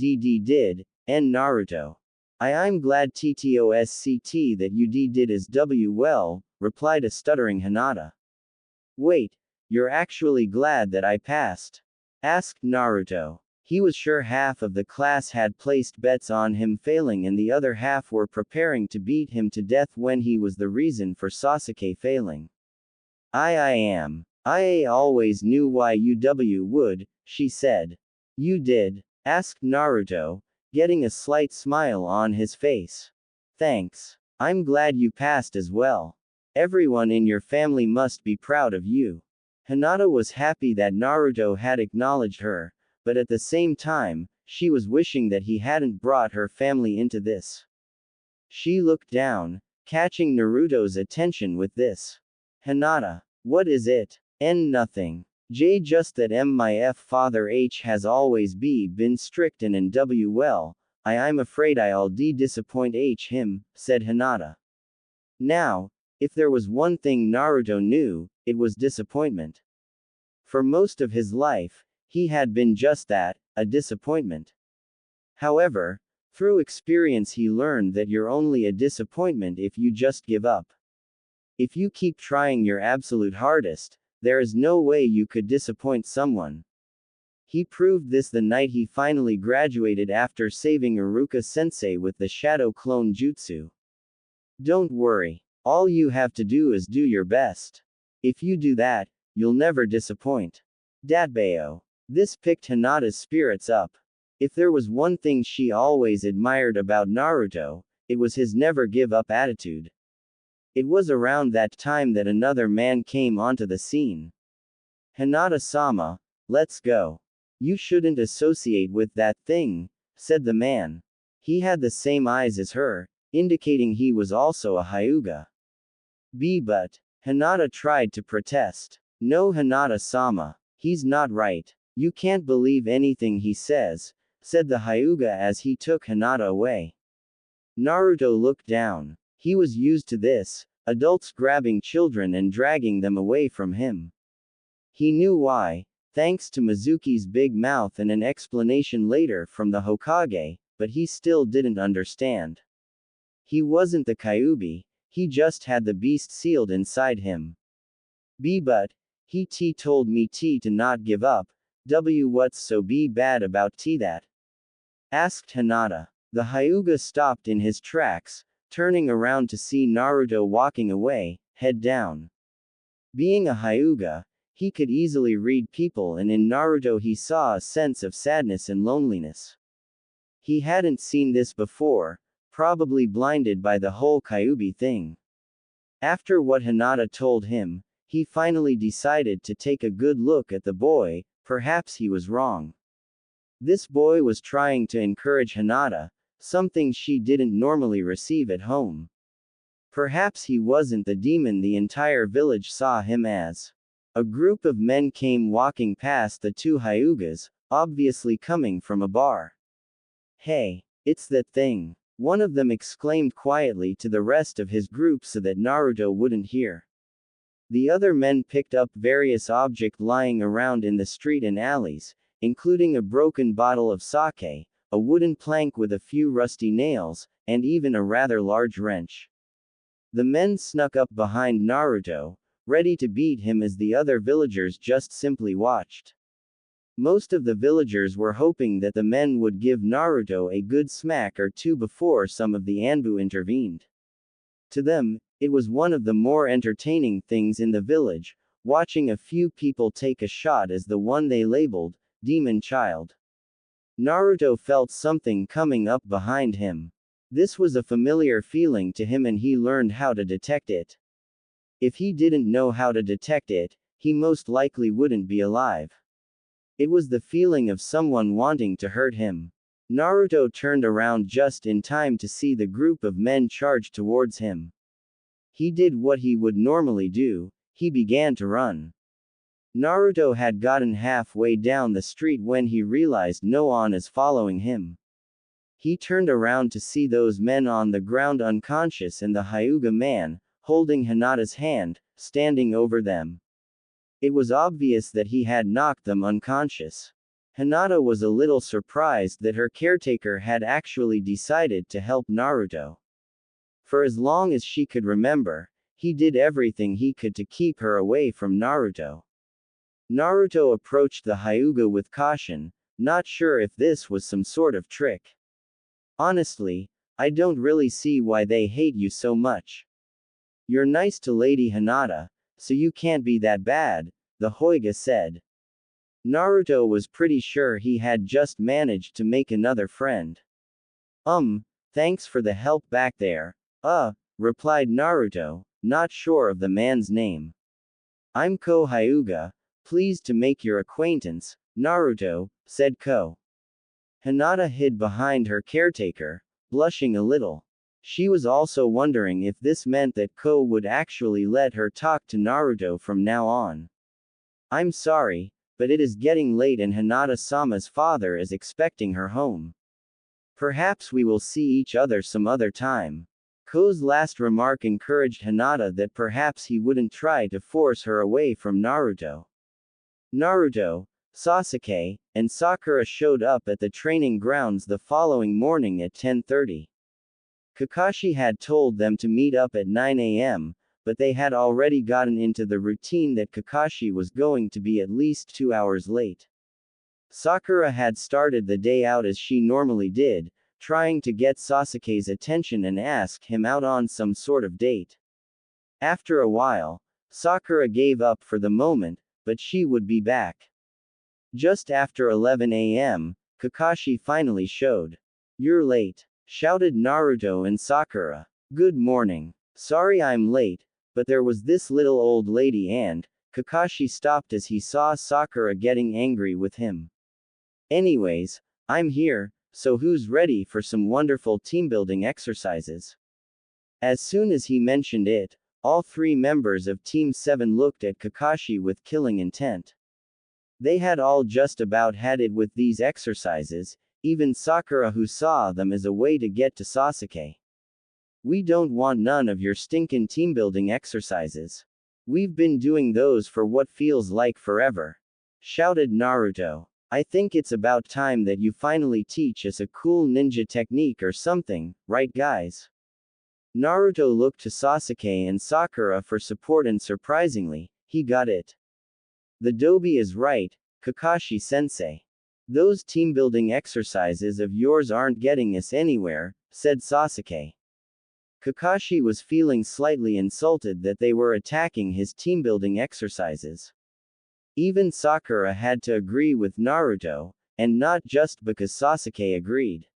did, Naruto. I'm glad TTOSCT that you did as well, replied a stuttering Hinata. Wait, you're actually glad that I passed? Asked Naruto. He was sure half of the class had placed bets on him failing and the other half were preparing to beat him to death when he was the reason for Sasuke failing. I am. I always knew why you would, she said. You did? Asked Naruto, getting a slight smile on his face. Thanks. I'm glad you passed as well. Everyone in your family must be proud of you. Hinata was happy that Naruto had acknowledged her, but at the same time, she was wishing that he hadn't brought her family into this. She looked down, catching Naruto's attention with this. Hinata. What is it? Nothing. Just that my father has always been strict and well, I'm afraid I'll disappoint him, said Hinata. Now, if there was one thing Naruto knew, it was disappointment. For most of his life, he had been just that, a disappointment. However, through experience he learned that you're only a disappointment if you just give up. If you keep trying your absolute hardest, there is no way you could disappoint someone. He proved this the night he finally graduated after saving Iruka-sensei with the Shadow Clone Jutsu. Don't worry. All you have to do is do your best. If you do that, you'll never disappoint. Datbeo. This picked Hinata's spirits up. If there was one thing she always admired about Naruto, it was his never-give-up attitude. It was around that time that another man came onto the scene. Hinata-sama, let's go. You shouldn't associate with that thing, said the man. He had the same eyes as her, indicating he was also a Hyuga. But Hinata tried to protest. No, Hinata-sama, he's not right. You can't believe anything he says, said the Hyuga as he took Hinata away. Naruto looked down. He was used to this, adults grabbing children and dragging them away from him. He knew why, thanks to Mizuki's big mouth and an explanation later from the Hokage, but he still didn't understand. He wasn't the Kyuubi, he just had the beast sealed inside him. But he told me to not give up. What's so bad about that? Asked Hinata. The Hyuga stopped in his tracks, turning around to see Naruto walking away, head down. Being a Hyuga, he could easily read people, and in Naruto he saw a sense of sadness and loneliness. He hadn't seen this before, probably blinded by the whole Kyuubi thing. After what Hinata told him, he finally decided to take a good look at the boy. Perhaps he was wrong. This boy was trying to encourage Hinata, something she didn't normally receive at home. Perhaps he wasn't the demon the entire village saw him as. A group of men came walking past the two Hyugas, obviously coming from a bar. Hey, it's that thing. One of them exclaimed quietly to the rest of his group so that Naruto wouldn't hear. The other men picked up various objects lying around in the street and alleys, including a broken bottle of sake, a wooden plank with a few rusty nails, and even a rather large wrench. The men snuck up behind Naruto, ready to beat him as the other villagers just simply watched. Most of the villagers were hoping that the men would give Naruto a good smack or two before some of the Anbu intervened. To them, it was one of the more entertaining things in the village, watching a few people take a shot as the one they labeled, Demon Child. Naruto felt something coming up behind him. This was a familiar feeling to him and he learned how to detect it. If he didn't know how to detect it, he most likely wouldn't be alive. It was the feeling of someone wanting to hurt him. Naruto turned around just in time to see the group of men charge towards him. He did what he would normally do, he began to run. Naruto had gotten halfway down the street when he realized no one is following him. He turned around to see those men on the ground unconscious and the Hyuga man, holding Hinata's hand, standing over them. It was obvious that he had knocked them unconscious. Hinata was a little surprised that her caretaker had actually decided to help Naruto. For as long as she could remember, he did everything he could to keep her away from Naruto. Naruto approached the Hyuga with caution, not sure if this was some sort of trick. Honestly, I don't really see why they hate you so much. You're nice to Lady Hinata, so you can't be that bad, the Hyuga said. Naruto was pretty sure he had just managed to make another friend. Thanks for the help back there. Replied Naruto, not sure of the man's name. I'm Ko Hyuga, pleased to make your acquaintance, Naruto, said Ko. Hinata hid behind her caretaker, blushing a little. She was also wondering if this meant that Ko would actually let her talk to Naruto from now on. I'm sorry, but it is getting late and Hinata-sama's father is expecting her home. Perhaps we will see each other some other time. Ko's last remark encouraged Hinata that perhaps he wouldn't try to force her away from Naruto. Naruto, Sasuke, and Sakura showed up at the training grounds the following morning at 10:30. Kakashi had told them to meet up at 9 a.m., but they had already gotten into the routine that Kakashi was going to be at least 2 hours late. Sakura had started the day out as she normally did, trying to get Sasuke's attention and ask him out on some sort of date. After a while, Sakura gave up for the moment, but she would be back. Just after 11 a.m., Kakashi finally showed. "You're late," shouted Naruto and Sakura. "Good morning. Sorry I'm late, but there was this little old lady and..." Kakashi stopped as he saw Sakura getting angry with him. "Anyways, I'm here, so who's ready for some wonderful team-building exercises?" As soon as he mentioned it, all three members of Team 7 looked at Kakashi with killing intent. They had all just about had it with these exercises, even Sakura, who saw them as a way to get to Sasuke. "We don't want none of your stinkin' team-building exercises. We've been doing those for what feels like forever," shouted Naruto. "I think it's about time that you finally teach us a cool ninja technique or something, right guys?" Naruto looked to Sasuke and Sakura for support, and surprisingly, he got it. "The Dobi is right, Kakashi-sensei. Those team-building exercises of yours aren't getting us anywhere," said Sasuke. Kakashi was feeling slightly insulted that they were attacking his team-building exercises. Even Sakura had to agree with Naruto, and not just because Sasuke agreed.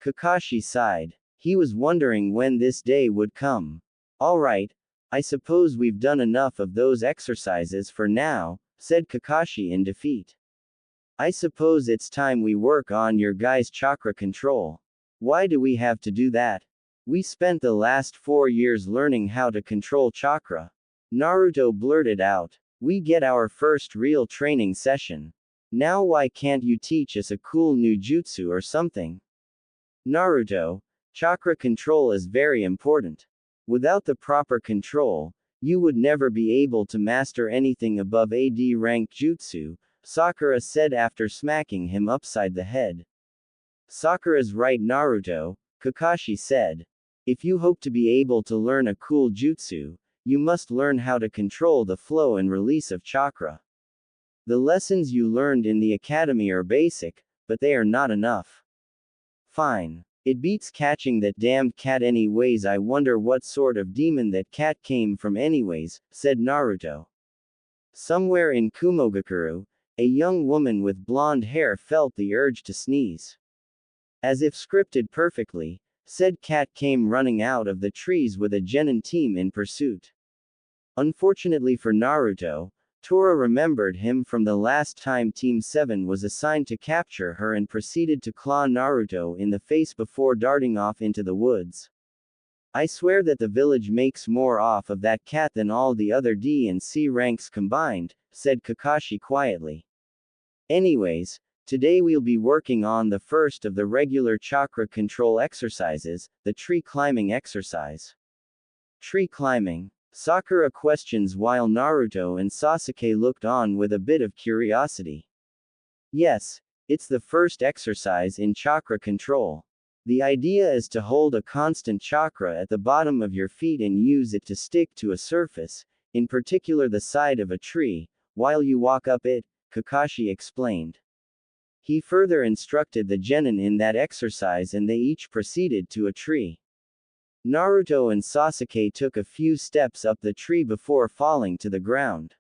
Kakashi sighed. He was wondering when this day would come. "Alright, I suppose we've done enough of those exercises for now," said Kakashi in defeat. "I suppose it's time we work on your guys' chakra control." "Why do we have to do that? We spent the last 4 years learning how to control chakra," Naruto blurted out. "We get our first real training session. Now why can't you teach us a cool new jutsu or something?" "Naruto, chakra control is very important. Without the proper control, you would never be able to master anything above AD rank jutsu," Sakura said after smacking him upside the head. "Sakura's right, Naruto," Kakashi said. "If you hope to be able to learn a cool jutsu, you must learn how to control the flow and release of chakra. The lessons you learned in the academy are basic, but they are not enough." "Fine. It beats catching that damned cat anyways. I wonder what sort of demon that cat came from anyways," said Naruto. Somewhere in Kumogakure, a young woman with blonde hair felt the urge to sneeze. As if scripted perfectly, said cat came running out of the trees with a genin team in pursuit. Unfortunately for Naruto, Tora remembered him from the last time Team 7 was assigned to capture her and proceeded to claw Naruto in the face before darting off into the woods. "I swear that the village makes more off of that cat than all the other D and C ranks combined," said Kakashi quietly. "Anyways, today we'll be working on the first of the regular chakra control exercises, the tree climbing exercise." "Tree climbing?" Sakura questions while Naruto and Sasuke looked on with a bit of curiosity. "Yes, it's the first exercise in chakra control. The idea is to hold a constant chakra at the bottom of your feet and use it to stick to a surface, in particular the side of a tree, while you walk up it," Kakashi explained. He further instructed the genin in that exercise and they each proceeded to a tree. Naruto and Sasuke took a few steps up the tree before falling to the ground.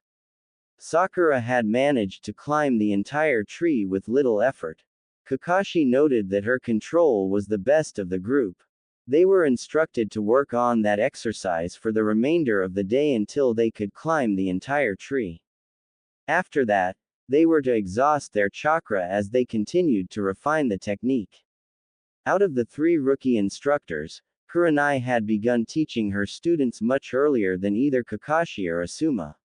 Sakura had managed to climb the entire tree with little effort. Kakashi noted that her control was the best of the group. They were instructed to work on that exercise for the remainder of the day until they could climb the entire tree. After that, they were to exhaust their chakra as they continued to refine the technique. Out of the 3 rookie instructors, Kurenai had begun teaching her students much earlier than either Kakashi or Asuma.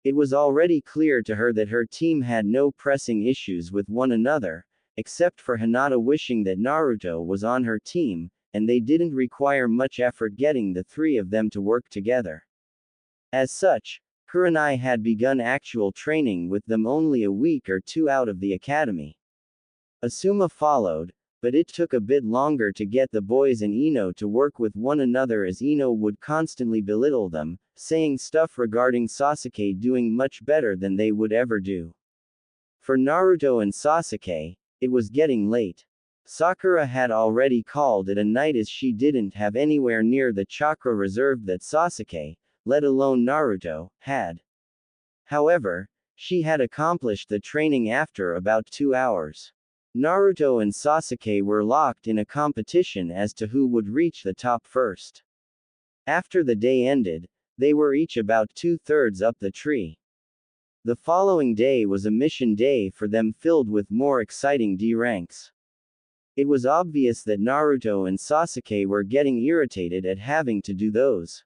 It was already clear to her that her team had no pressing issues with one another, except for Hinata wishing that Naruto was on her team, and they didn't require much effort getting the 3 of them to work together. As such, Kurenai had begun actual training with them only a week or two out of the academy. Asuma followed, but it took a bit longer to get the boys and Ino to work with one another as Ino would constantly belittle them, saying stuff regarding Sasuke doing much better than they would ever do. For Naruto and Sasuke, it was getting late. Sakura had already called it a night as she didn't have anywhere near the chakra reserve that Sasuke, let alone Naruto, had. However, she had accomplished the training after about 2 hours. Naruto and Sasuke were locked in a competition as to who would reach the top first. After the day ended, they were each about 2/3 up the tree. The following day was a mission day for them filled with more exciting D ranks. It was obvious that Naruto and Sasuke were getting irritated at having to do those.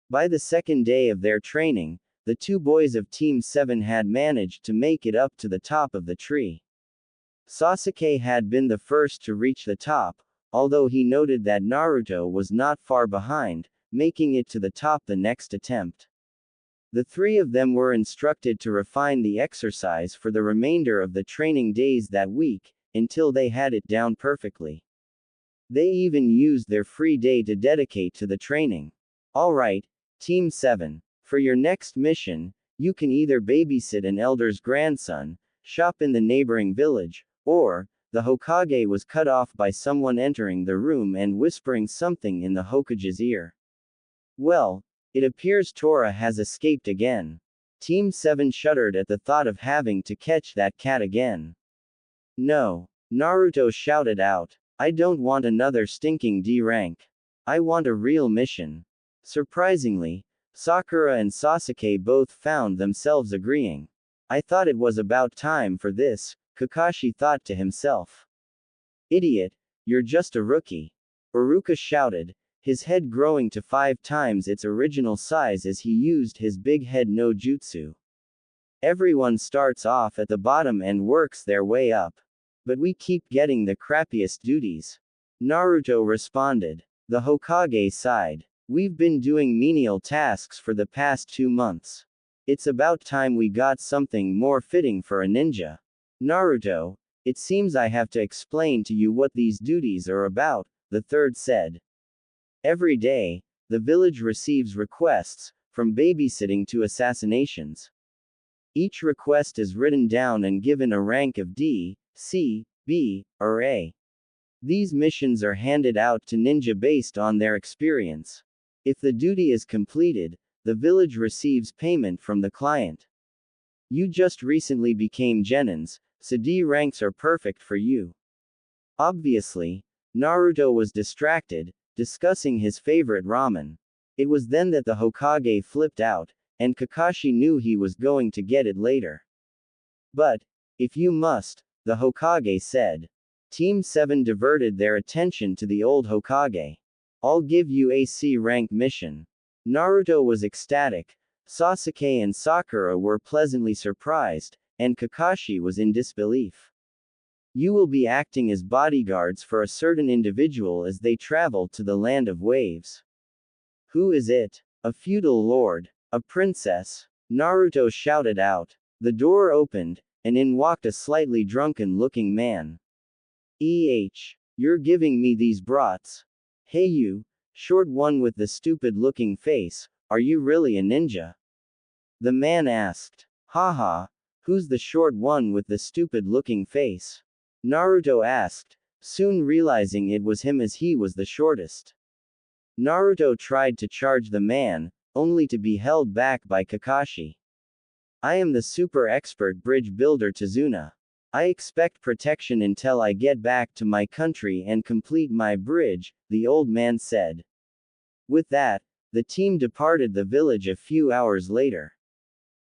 By the second day of their training, the two boys of Team 7 had managed to make it up to the top of the tree. Sasuke had been the first to reach the top, although he noted that Naruto was not far behind, making it to the top the next attempt. The three of them were instructed to refine the exercise for the remainder of the training days that week, until they had it down perfectly. They even used their free day to dedicate to the training. Alright, Team 7. For your next mission, you can either babysit an elder's grandson, shop in the neighboring village, or, the Hokage was cut off by someone entering the room and whispering something in the Hokage's ear. Well, it appears Tora has escaped again. Team 7 shuddered at the thought of having to catch that cat again. No. Naruto shouted out. I don't want another stinking D rank. I want a real mission. Surprisingly, Sakura and Sasuke both found themselves agreeing. I thought it was about time for this, Kakashi thought to himself. Idiot, you're just a rookie. Iruka shouted, his head growing to 5 times its original size as he used his big head no jutsu. Everyone starts off at the bottom and works their way up. But we keep getting the crappiest duties. Naruto responded. The Hokage sighed. We've been doing menial tasks for the past 2 months. It's about time we got something more fitting for a ninja. Naruto, it seems I have to explain to you what these duties are about, the third said. Every day, the village receives requests, from babysitting to assassinations. Each request is written down and given a rank of D, C, B, or A. These missions are handed out to ninja based on their experience. If the duty is completed, the village receives payment from the client. You just recently became Genins, so D ranks are perfect for you. Obviously, Naruto was distracted, discussing his favorite ramen. It was then that the Hokage flipped out, and Kakashi knew he was going to get it later. But, if you must, the Hokage said. Team 7 diverted their attention to the old Hokage. I'll give you a C rank mission. Naruto was ecstatic, Sasuke and Sakura were pleasantly surprised, and Kakashi was in disbelief. You will be acting as bodyguards for a certain individual as they travel to the land of waves. Who is it? A feudal lord? A princess? Naruto shouted out. The door opened, and in walked a slightly drunken-looking man. You're giving me these brats. Hey you, short one with the stupid-looking face, are you really a ninja? The man asked. Haha, who's the short one with the stupid-looking face? Naruto asked, soon realizing it was him as he was the shortest. Naruto tried to charge the man, only to be held back by Kakashi. I am the super expert bridge builder Tazuna. I expect protection until I get back to my country and complete my bridge, the old man said. With that, the team departed the village a few hours later.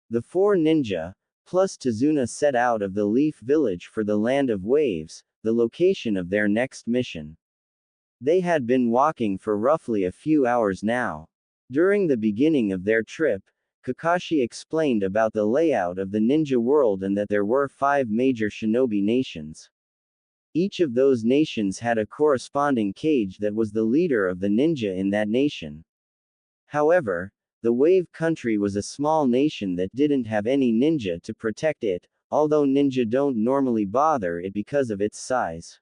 The 4 ninja, plus Tazuna set out of the Leaf Village for the Land of Waves, the location of their next mission. They had been walking for roughly a few hours now. During the beginning of their trip, Kakashi explained about the layout of the ninja world and that there were 5 major shinobi nations. Each of those nations had a corresponding kage that was the leader of the ninja in that nation. However, The Wave Country was a small nation that didn't have any ninja to protect it, although ninja don't normally bother it because of its size.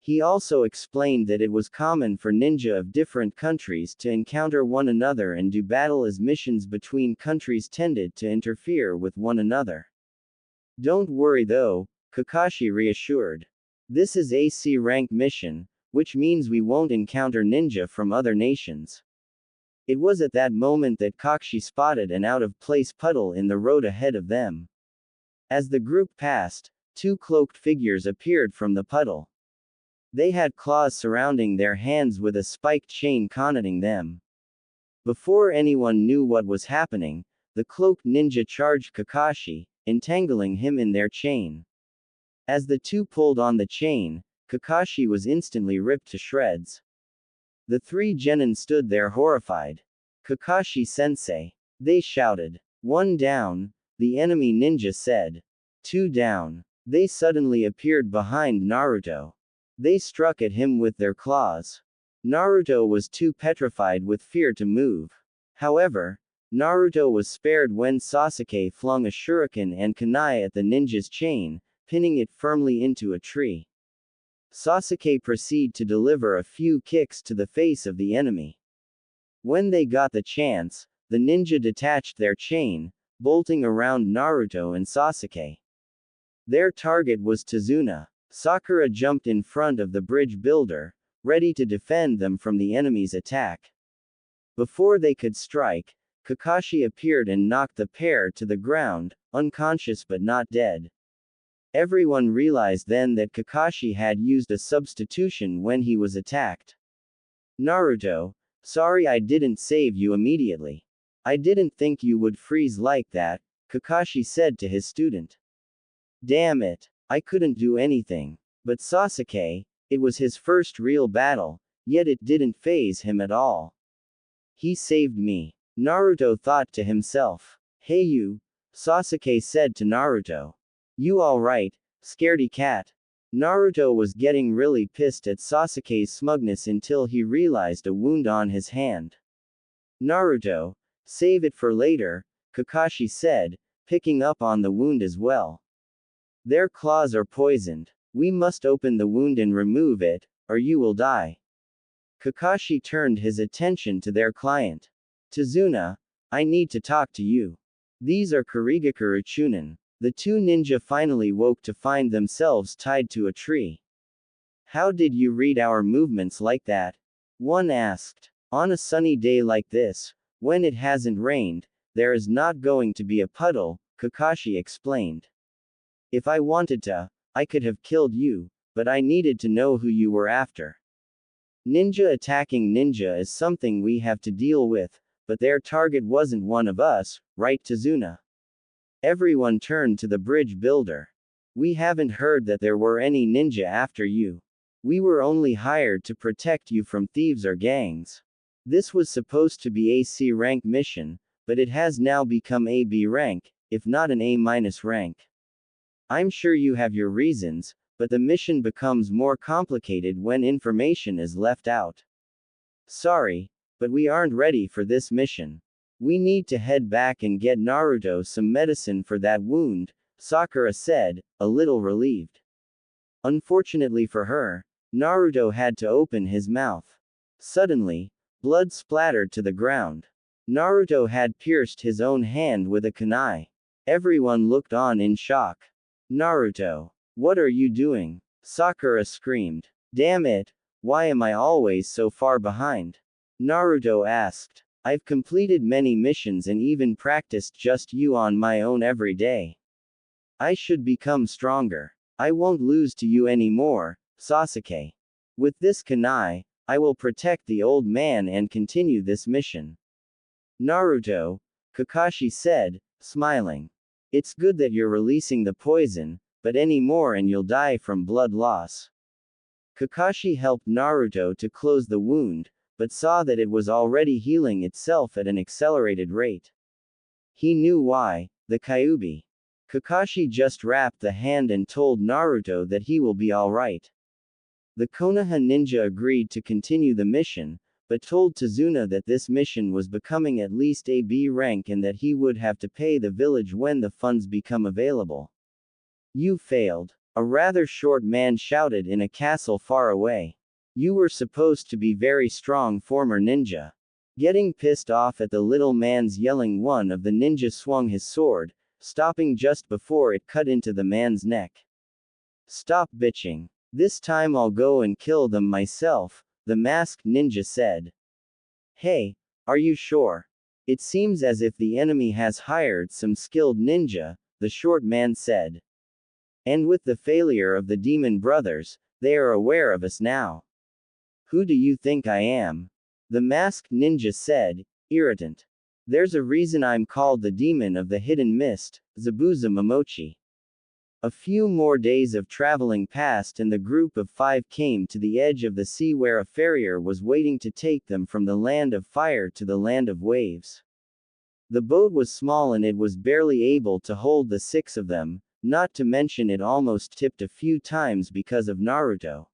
He also explained that it was common for ninja of different countries to encounter one another and do battle as missions between countries tended to interfere with one another. Don't worry though, Kakashi reassured. This is a C rank mission, which means we won't encounter ninja from other nations. It was at that moment that Kakashi spotted an out-of-place puddle in the road ahead of them. As the group passed, two cloaked figures appeared from the puddle. They had claws surrounding their hands with a spiked chain connecting them. Before anyone knew what was happening, the cloaked ninja charged Kakashi, entangling him in their chain. As the two pulled on the chain, Kakashi was instantly ripped to shreds. The three genin stood there horrified. Kakashi-sensei. They shouted. One down, the enemy ninja said. Two down. They suddenly appeared behind Naruto. They struck at him with their claws. Naruto was too petrified with fear to move. However, Naruto was spared when Sasuke flung a shuriken and kunai at the ninja's chain, pinning it firmly into a tree. Sasuke proceeded to deliver a few kicks to the face of the enemy. When they got the chance, the ninja detached their chain, bolting around Naruto and Sasuke. Their target was Tazuna. Sakura jumped in front of the bridge builder, ready to defend them from the enemy's attack. Before they could strike, Kakashi appeared and knocked the pair to the ground, unconscious but not dead. Everyone realized then that Kakashi had used a substitution when he was attacked. Naruto, sorry I didn't save you immediately. I didn't think you would freeze like that, Kakashi said to his student. Damn it, I couldn't do anything. But Sasuke, it was his first real battle, yet it didn't faze him at all. He saved me. Naruto thought to himself. Hey you, Sasuke said to Naruto. You alright, scaredy cat? Naruto was getting really pissed at Sasuke's smugness until he realized a wound on his hand. Naruto, save it for later, Kakashi said, picking up on the wound as well. Their claws are poisoned. We must open the wound and remove it, or you will die. Kakashi turned his attention to their client. Tazuna, I need to talk to you. These are Kurigakuru Chunin. The two ninja finally woke to find themselves tied to a tree. How did you read our movements like that? One asked. On a sunny day like this, when it hasn't rained, there is not going to be a puddle, Kakashi explained. If I wanted to, I could have killed you, but I needed to know who you were after. Ninja attacking ninja is something we have to deal with, but their target wasn't one of us, right Tazuna? Everyone turned to the bridge builder. We haven't heard that there were any ninja after you. We were only hired to protect you from thieves or gangs. This was supposed to be a C rank mission, but it has now become a B rank, if not an A- rank. I'm sure you have your reasons, but the mission becomes more complicated when information is left out. Sorry, but we aren't ready for this mission. We need to head back and get Naruto some medicine for that wound, Sakura said, a little relieved. Unfortunately for her, Naruto had to open his mouth. Suddenly, blood splattered to the ground. Naruto had pierced his own hand with a kunai. Everyone looked on in shock. Naruto, what are you doing? Sakura screamed. Damn it, why am I always so far behind? Naruto asked. I've completed many missions and even practiced just you on my own every day. I should become stronger. I won't lose to you anymore, Sasuke. With this kunai, I will protect the old man and continue this mission. Naruto, Kakashi said, smiling. It's good that you're releasing the poison, but any more and you'll die from blood loss. Kakashi helped Naruto to close the wound, but saw that it was already healing itself at an accelerated rate. He knew why, the Kyuubi. Kakashi just wrapped the hand and told Naruto that he will be alright. The Konoha ninja agreed to continue the mission, but told Tazuna that this mission was becoming at least a B rank and that he would have to pay the village when the funds become available. You failed. A rather short man shouted in a castle far away. You were supposed to be very strong former ninja. Getting pissed off at the little man's yelling, one of the ninja swung his sword, stopping just before it cut into the man's neck. Stop bitching. This time I'll go and kill them myself, the masked ninja said. Hey, are you sure? It seems as if the enemy has hired some skilled ninja, the short man said. And with the failure of the demon brothers, they are aware of us now. Who do you think I am? The masked ninja said, irritant. There's a reason I'm called the demon of the hidden mist, Zabuza Momochi. A few more days of traveling passed and the group of 5 came to the edge of the sea where a farrier was waiting to take them from the land of fire to the land of waves. The boat was small and it was barely able to hold the 6 of them, not to mention it almost tipped a few times because of Naruto.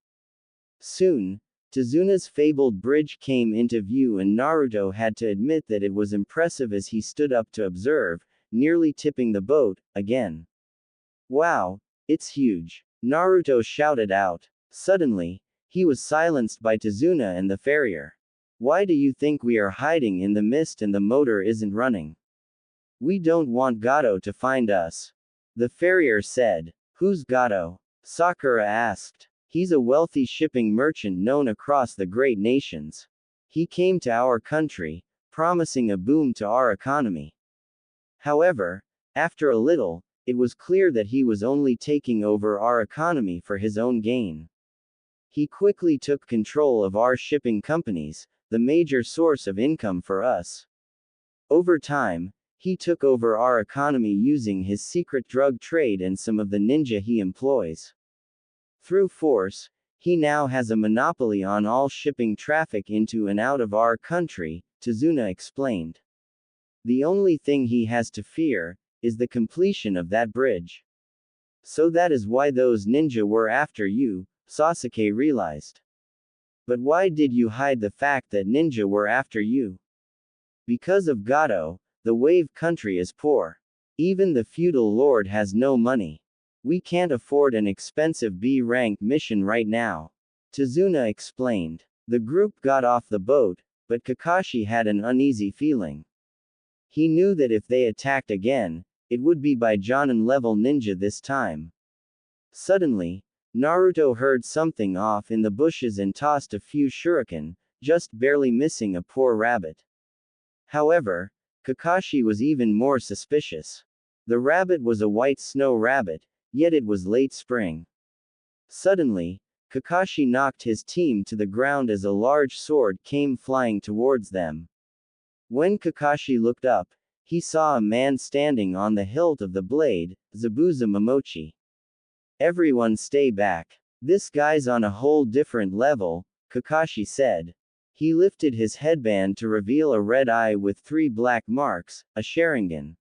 Soon, Tazuna's fabled bridge came into view and Naruto had to admit that it was impressive as he stood up to observe, nearly tipping the boat, again. Wow, it's huge. Naruto shouted out. Suddenly, he was silenced by Tazuna and the farrier. Why do you think we are hiding in the mist and the motor isn't running? We don't want Gato to find us. The farrier said. Who's Gato? Sakura asked. He's a wealthy shipping merchant known across the great nations. He came to our country, promising a boom to our economy. However, after a little, it was clear that he was only taking over our economy for his own gain. He quickly took control of our shipping companies, the major source of income for us. Over time, he took over our economy using his secret drug trade and some of the ninja he employs. Through force, he now has a monopoly on all shipping traffic into and out of our country, Tazuna explained. The only thing he has to fear is the completion of that bridge. So that is why those ninja were after you, Sasuke realized. But why did you hide the fact that ninja were after you? Because of Gato, the wave country is poor. Even the feudal lord has no money. We can't afford an expensive B-rank mission right now. Tazuna explained. The group got off the boat, but Kakashi had an uneasy feeling. He knew that if they attacked again, it would be by Jonin-level ninja this time. Suddenly, Naruto heard something off in the bushes and tossed a few shuriken, just barely missing a poor rabbit. However, Kakashi was even more suspicious. The rabbit was a white snow rabbit, yet it was late spring. Suddenly, Kakashi knocked his team to the ground as a large sword came flying towards them. When Kakashi looked up, he saw a man standing on the hilt of the blade, Zabuza Momochi. Everyone stay back. This guy's on a whole different level, Kakashi said. He lifted his headband to reveal a red eye with 3 black marks, a Sharingan.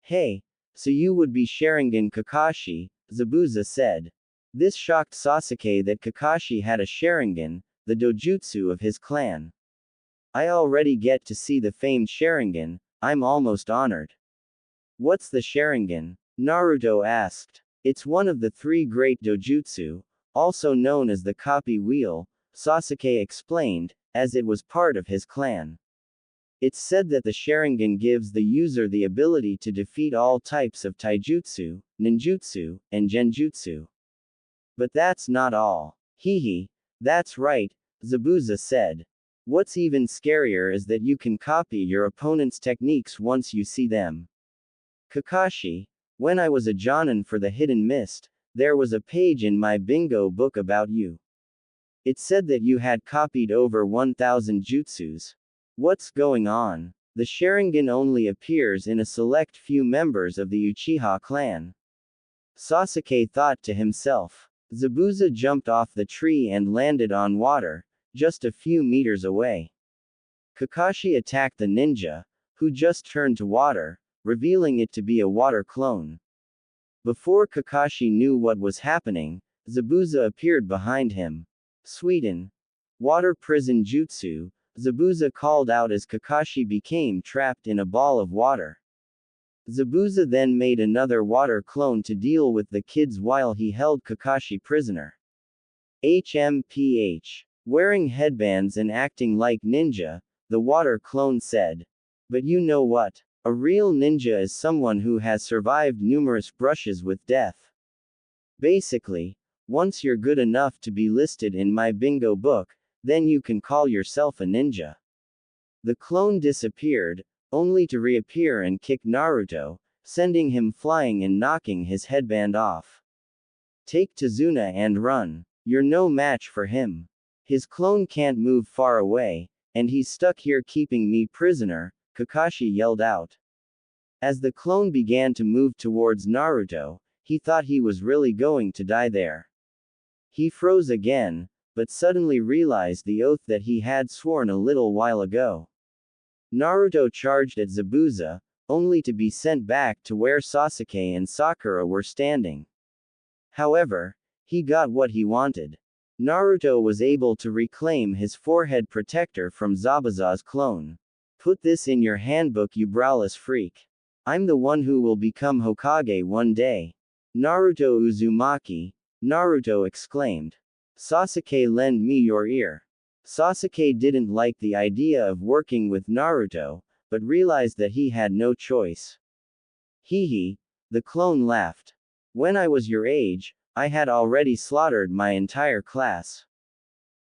Hey, so you would be Sharingan Kakashi, Zabuza said. This shocked Sasuke that Kakashi had a Sharingan, the dojutsu of his clan. I already get to see the famed Sharingan, I'm almost honored. What's the Sharingan? Naruto asked. It's one of the 3 great dojutsu, also known as the copy wheel, Sasuke explained, as it was part of his clan. It's said that the Sharingan gives the user the ability to defeat all types of taijutsu, ninjutsu, and genjutsu. But that's not all. Hehe, that's right, Zabuza said. What's even scarier is that you can copy your opponent's techniques once you see them. Kakashi, when I was a Jonin for the Hidden Mist, there was a page in my bingo book about you. It said that you had copied over 1,000 jutsus. What's going on? The Sharingan only appears in a select few members of the Uchiha clan. Sasuke thought to himself. Zabuza jumped off the tree and landed on water, just a few meters away. Kakashi attacked the ninja, who just turned to water, revealing it to be a water clone. Before Kakashi knew what was happening, Zabuza appeared behind him. Sweden. Water prison jutsu, Zabuza called out as Kakashi became trapped in a ball of water. Zabuza then made another water clone to deal with the kids while he held Kakashi prisoner. HMPH. Wearing headbands and acting like ninja, the water clone said. But you know what? A real ninja is someone who has survived numerous brushes with death. Basically, once you're good enough to be listed in my bingo book, then you can call yourself a ninja. The clone disappeared, only to reappear and kick Naruto, sending him flying and knocking his headband off. Take Tazuna and run. You're no match for him. His clone can't move far away, and he's stuck here keeping me prisoner, Kakashi yelled out. As the clone began to move towards Naruto, he thought he was really going to die there. He froze again, but suddenly realized the oath that he had sworn a little while ago. Naruto charged at Zabuza, only to be sent back to where Sasuke and Sakura were standing. However, he got what he wanted. Naruto was able to reclaim his forehead protector from Zabuza's clone. Put this in your handbook, you browless freak. I'm the one who will become Hokage one day. Naruto Uzumaki, Naruto exclaimed. Sasuke, lend me your ear. Sasuke didn't like the idea of working with Naruto, but realized that he had no choice. Hee, the clone laughed. When I was your age, I had already slaughtered my entire class.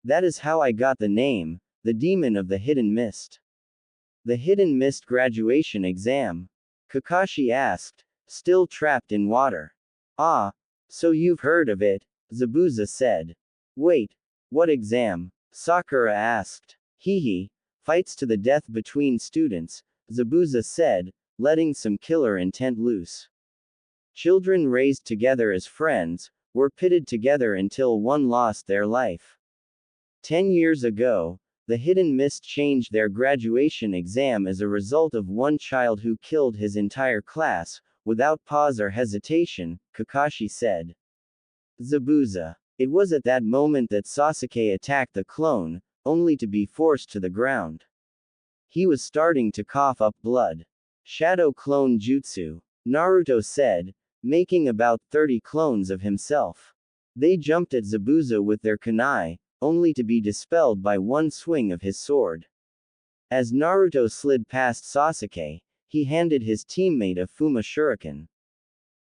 That is how I got the name, the Demon of the Hidden Mist. The Hidden Mist graduation exam? Kakashi asked, still trapped in water. Ah, so you've heard of it, Zabuza said. Wait, what exam? Sakura asked. Hee, fights to the death between students, Zabuza said, letting some killer intent loose. Children raised together as friends, were pitted together until one lost their life. 10 years ago, the Hidden Mist changed their graduation exam as a result of one child who killed his entire class, without pause or hesitation, Kakashi said. Zabuza. It was at that moment that Sasuke attacked the clone, only to be forced to the ground. He was starting to cough up blood. Shadow clone jutsu, Naruto said, making about 30 clones of himself. They jumped at Zabuza with their kunai, only to be dispelled by one swing of his sword. As Naruto slid past Sasuke, he handed his teammate a Fuma shuriken.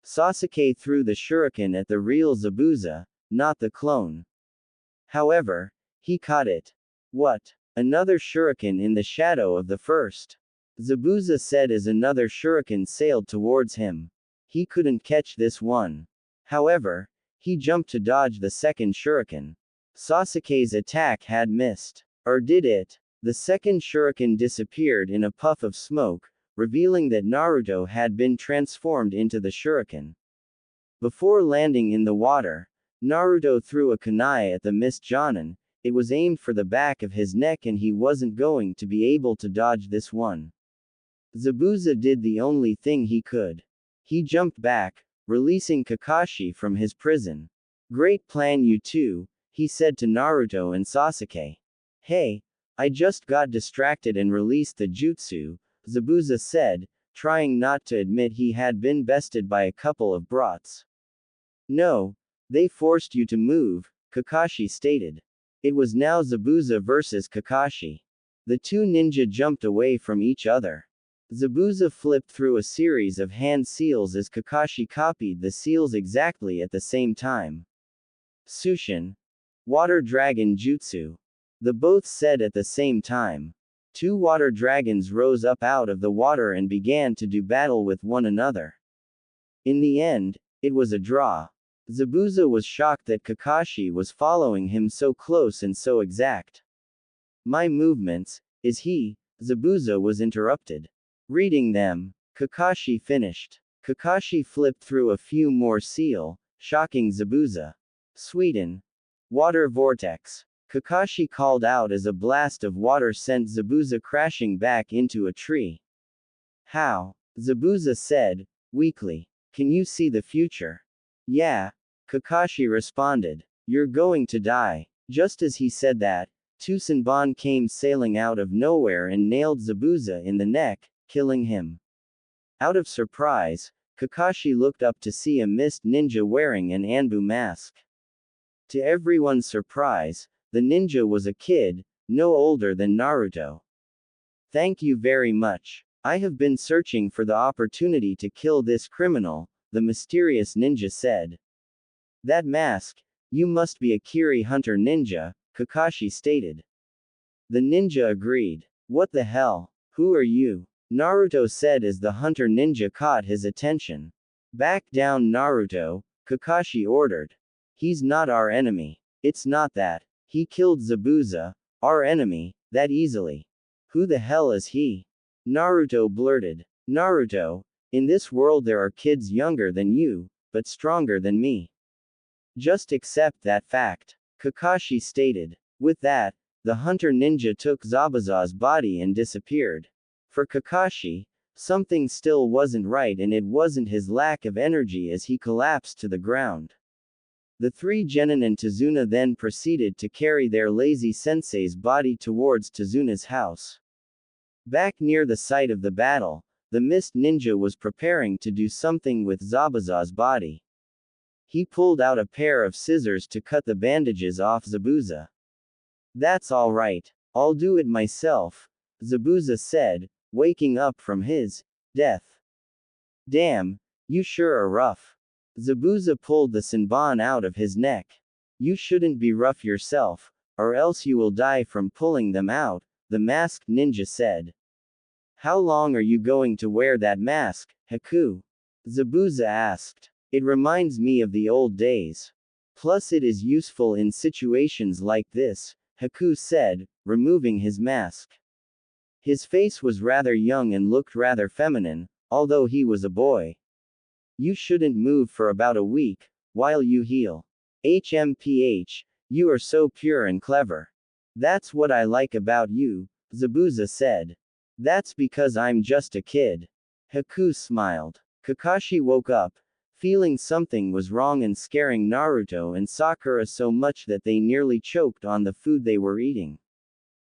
Sasuke threw the shuriken at the real Zabuza, not the clone. However, he caught it. What? Another shuriken in the shadow of the first. Zabuza said as another shuriken sailed towards him. He couldn't catch this one. However, he jumped to dodge the second shuriken. Sasuke's attack had missed. Or did it? The second shuriken disappeared in a puff of smoke, revealing that Naruto had been transformed into the shuriken. Before landing in the water, Naruto threw a kunai at the Mist Jonin. It was aimed for the back of his neck and he wasn't going to be able to dodge this one. Zabuza did the only thing he could. He jumped back, releasing Kakashi from his prison. Great plan, you two, he said to Naruto and Sasuke. Hey, I just got distracted and released the jutsu, Zabuza said, trying not to admit he had been bested by a couple of brats. No, they forced you to move, Kakashi stated. It was now Zabuza versus Kakashi. The two ninja jumped away from each other. Zabuza flipped through a series of hand seals as Kakashi copied the seals exactly at the same time. Sushin. Water Dragon Jutsu. The both said at the same time. Two water dragons rose up out of the water and began to do battle with one another. In the end, it was a draw. Zabuza was shocked that Kakashi was following him so close and so exact. My movements, is he? Zabuza was interrupted. Reading them, Kakashi finished. Kakashi flipped through a few more seal, shocking Zabuza. Sweden. Water Vortex. Kakashi called out as a blast of water sent Zabuza crashing back into a tree. How? Zabuza said, weakly. Can you see the future? Yeah. Kakashi responded. You're going to die. Just as he said that, two Senbon came sailing out of nowhere and nailed Zabuza in the neck, killing him. Out of surprise, Kakashi looked up to see a mist ninja wearing an Anbu mask. To everyone's surprise, the ninja was a kid, no older than Naruto. Thank you very much. I have been searching for the opportunity to kill this criminal, the mysterious ninja said. That mask, you must be a Kiri hunter ninja, Kakashi stated. The ninja agreed. What the hell? Who are you? Naruto said as the hunter ninja caught his attention. Back down Naruto, Kakashi ordered. He's not our enemy. It's not that. He killed Zabuza, our enemy, that easily. Who the hell is he? Naruto blurted. Naruto, in this world there are kids younger than you, but stronger than me. Just accept that fact, Kakashi stated. With that, the hunter ninja took Zabuza's body and disappeared. For Kakashi, something still wasn't right, and it wasn't his lack of energy as he collapsed to the ground. The three genin and Tazuna then proceeded to carry their lazy sensei's body towards Tazuna's house. Back near the site of the battle, the mist ninja was preparing to do something with Zabuza's body. He pulled out a pair of scissors to cut the bandages off Zabuza. That's all right. I'll do it myself, Zabuza said, waking up from his death. Damn, you sure are rough. Zabuza pulled the Senbon out of his neck. You shouldn't be rough yourself, or else you will die from pulling them out, the masked ninja said. How long are you going to wear that mask, Haku? Zabuza asked. It reminds me of the old days. Plus it is useful in situations like this, Haku said, removing his mask. His face was rather young and looked rather feminine, although he was a boy. You shouldn't move for about a week, while you heal. HMPH, you are so pure and clever. That's what I like about you, Zabuza said. That's because I'm just a kid. Haku smiled. Kakashi woke up, feeling something was wrong and scaring Naruto and Sakura so much that they nearly choked on the food they were eating.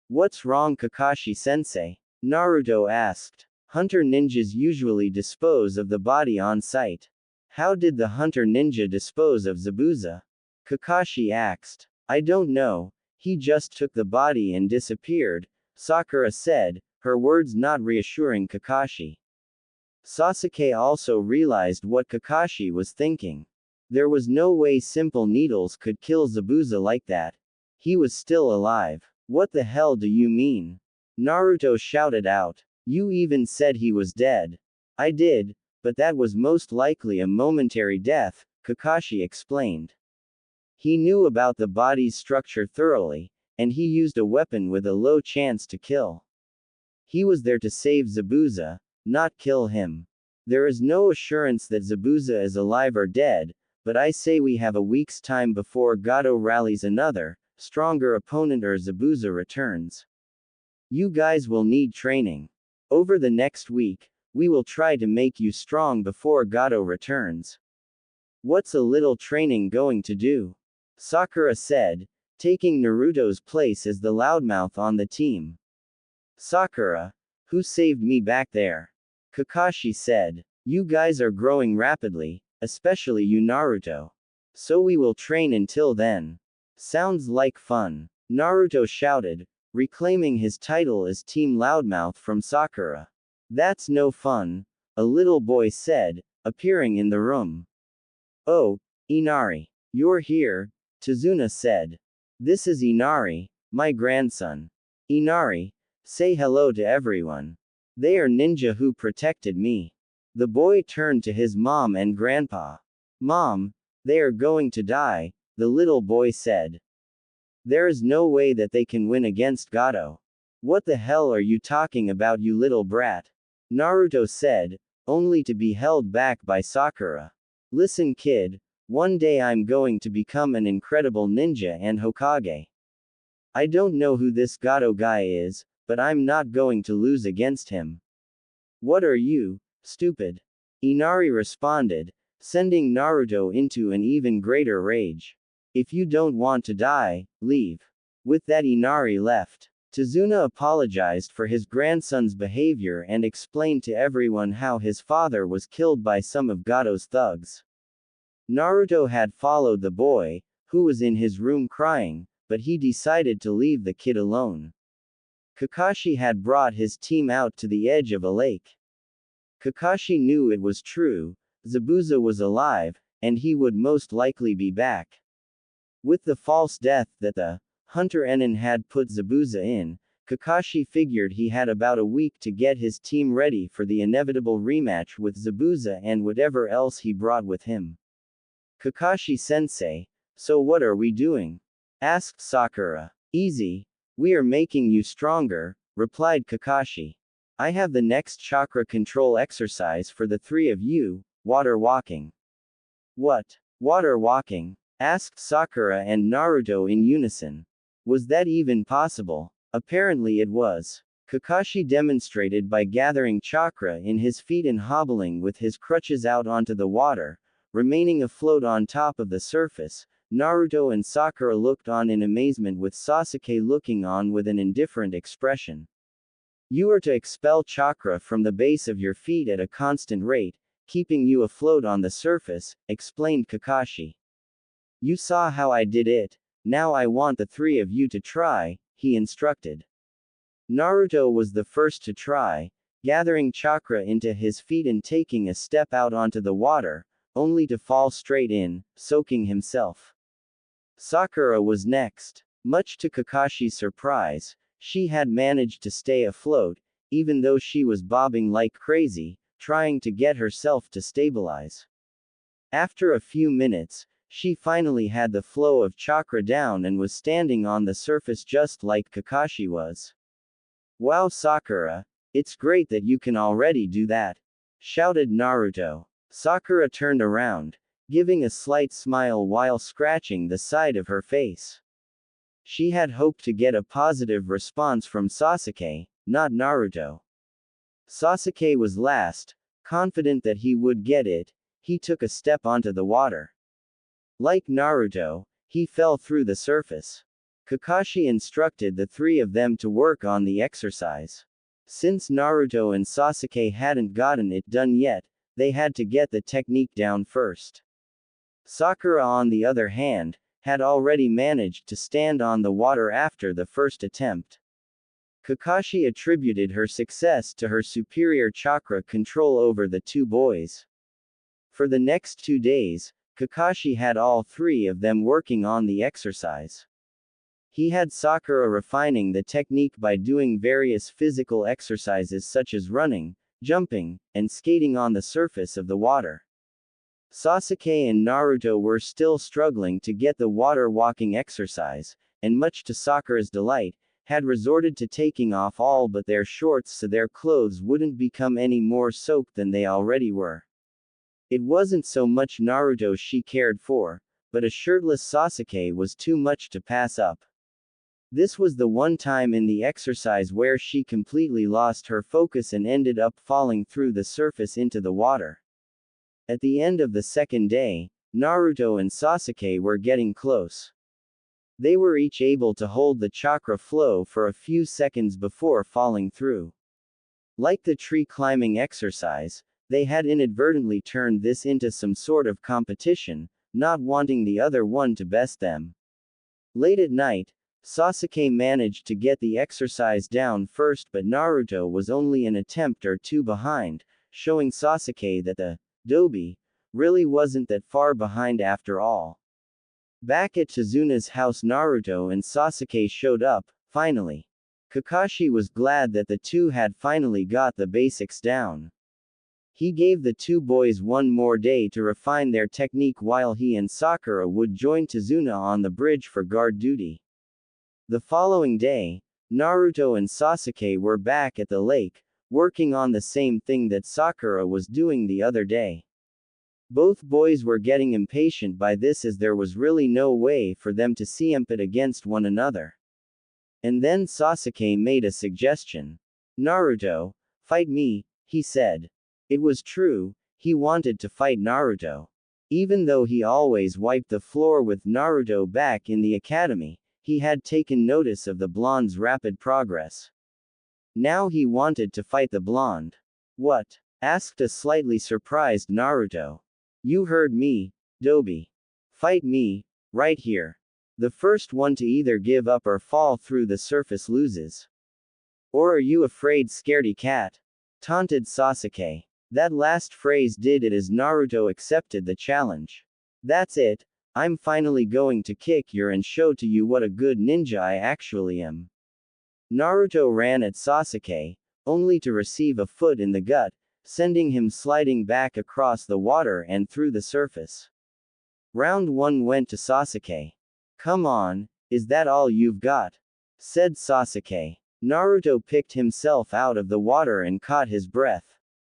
What's wrong, Kakashi-sensei? Naruto asked. Hunter ninjas usually dispose of the body on sight. How did the hunter ninja dispose of Zabuza? Kakashi asked. I don't know, he just took the body and disappeared, Sakura said, her words not reassuring Kakashi. Sasuke also realized what Kakashi was thinking. There was no way simple needles could kill Zabuza like that. He was still alive. What the hell do you mean? Naruto shouted out. You even said he was dead. I did, but that was most likely a momentary death, Kakashi explained. He knew about the body's structure thoroughly, and he used a weapon with a low chance to kill. He was there to save Zabuza, not kill him. There is no assurance that Zabuza is alive or dead, but I say we have a week's time before Gato rallies another, stronger opponent or Zabuza returns. You guys will need training. Over the next week, we will try to make you strong before Gato returns. What's a little training going to do? Sakura said, taking Naruto's place as the loudmouth on the team. Sakura, who saved me back there? Kakashi said. You guys are growing rapidly, especially you Naruto. So we will train until then. Sounds like fun. Naruto shouted, reclaiming his title as Team Loudmouth from Sakura. That's no fun, a little boy said, appearing in the room. Oh, Inari. You're here, Tazuna said. This is Inari, my grandson. Inari, say hello to everyone. They are ninja who protected me. The boy turned to his mom and grandpa. Mom, they are going to die, the little boy said. There is no way that they can win against Gato. What the hell are you talking about, you little brat? Naruto said, only to be held back by Sakura. Listen kid, one day I'm going to become an incredible ninja and Hokage. I don't know who this Gato guy is, but I'm not going to lose against him. What are you, stupid? Inari responded, sending Naruto into an even greater rage. If you don't want to die, leave. With that, Inari left. Tazuna apologized for his grandson's behavior and explained to everyone how his father was killed by some of Gato's thugs. Naruto had followed the boy, who was in his room crying, but he decided to leave the kid alone. Kakashi had brought his team out to the edge of a lake. Kakashi knew it was true, Zabuza was alive, and he would most likely be back. With the false death that the Hunter Enin had put Zabuza in, Kakashi figured he had about a week to get his team ready for the inevitable rematch with Zabuza and whatever else he brought with him. Kakashi-sensei, so what are we doing? Asked Sakura. Easy. We are making you stronger, replied Kakashi. I have the next chakra control exercise for the three of you, water walking. What? Water walking? Asked Sakura and Naruto in unison. Was that even possible? Apparently it was. Kakashi demonstrated by gathering chakra in his feet and hobbling with his crutches out onto the water, remaining afloat on top of the surface. Naruto and Sakura looked on in amazement with Sasuke looking on with an indifferent expression. You are to expel chakra from the base of your feet at a constant rate, keeping you afloat on the surface, explained Kakashi. You saw how I did it, now I want the three of you to try, he instructed. Naruto was the first to try, gathering chakra into his feet and taking a step out onto the water, only to fall straight in, soaking himself. Sakura was next. Much to Kakashi's surprise, she had managed to stay afloat, even though she was bobbing like crazy, trying to get herself to stabilize. After a few minutes, she finally had the flow of chakra down and was standing on the surface just like Kakashi was. Wow, Sakura, it's great that you can already do that, shouted Naruto. Sakura turned around, giving a slight smile while scratching the side of her face. She had hoped to get a positive response from Sasuke, not Naruto. Sasuke was last, confident that he would get it. He took a step onto the water. Like Naruto, he fell through the surface. Kakashi instructed the three of them to work on the exercise. Since Naruto and Sasuke hadn't gotten it done yet, they had to get the technique down first. Sakura, on the other hand, had already managed to stand on the water after the first attempt. Kakashi attributed her success to her superior chakra control over the two boys. For the next 2 days, Kakashi had all three of them working on the exercise. He had Sakura refining the technique by doing various physical exercises such as running, jumping, and skating on the surface of the water. Sasuke and Naruto were still struggling to get the water walking exercise, and much to Sakura's delight, had resorted to taking off all but their shorts so their clothes wouldn't become any more soaked than they already were. It wasn't so much Naruto she cared for, but a shirtless Sasuke was too much to pass up. This was the one time in the exercise where she completely lost her focus and ended up falling through the surface into the water. At the end of the second day, Naruto and Sasuke were getting close. They were each able to hold the chakra flow for a few seconds before falling through. Like the tree climbing exercise, they had inadvertently turned this into some sort of competition, not wanting the other one to best them. Late at night, Sasuke managed to get the exercise down first, but Naruto was only an attempt or two behind, showing Sasuke that the Dobi really wasn't that far behind after all. Back at Tazuna's house, Naruto and Sasuke showed up, finally. Kakashi was glad that the two had finally got the basics down. He gave the two boys one more day to refine their technique while he and Sakura would join Tazuna on the bridge for guard duty. The following day, Naruto and Sasuke were back at the lake, working on the same thing that Sakura was doing the other day. Both boys were getting impatient by this as there was really no way for them to compete against one another. And then Sasuke made a suggestion. Naruto, fight me, he said. It was true, he wanted to fight Naruto. Even though he always wiped the floor with Naruto back in the academy, He had taken notice of the blonde's rapid progress. Now he wanted to fight the blonde. What? Asked a slightly surprised Naruto. You heard me, Dobi. Fight me, right here. The first one to either give up or fall through the surface loses. Or are you afraid, scaredy cat? Taunted Sasuke. That last phrase did it as Naruto accepted the challenge. That's it, I'm finally going to kick your and show to you what a good ninja I actually am. Naruto ran at Sasuke, only to receive a foot in the gut, sending him sliding back across the water and through the surface. Round 1 went to Sasuke. Come on, is that all you've got? Said Sasuke. Naruto picked himself out of the water and caught his breath.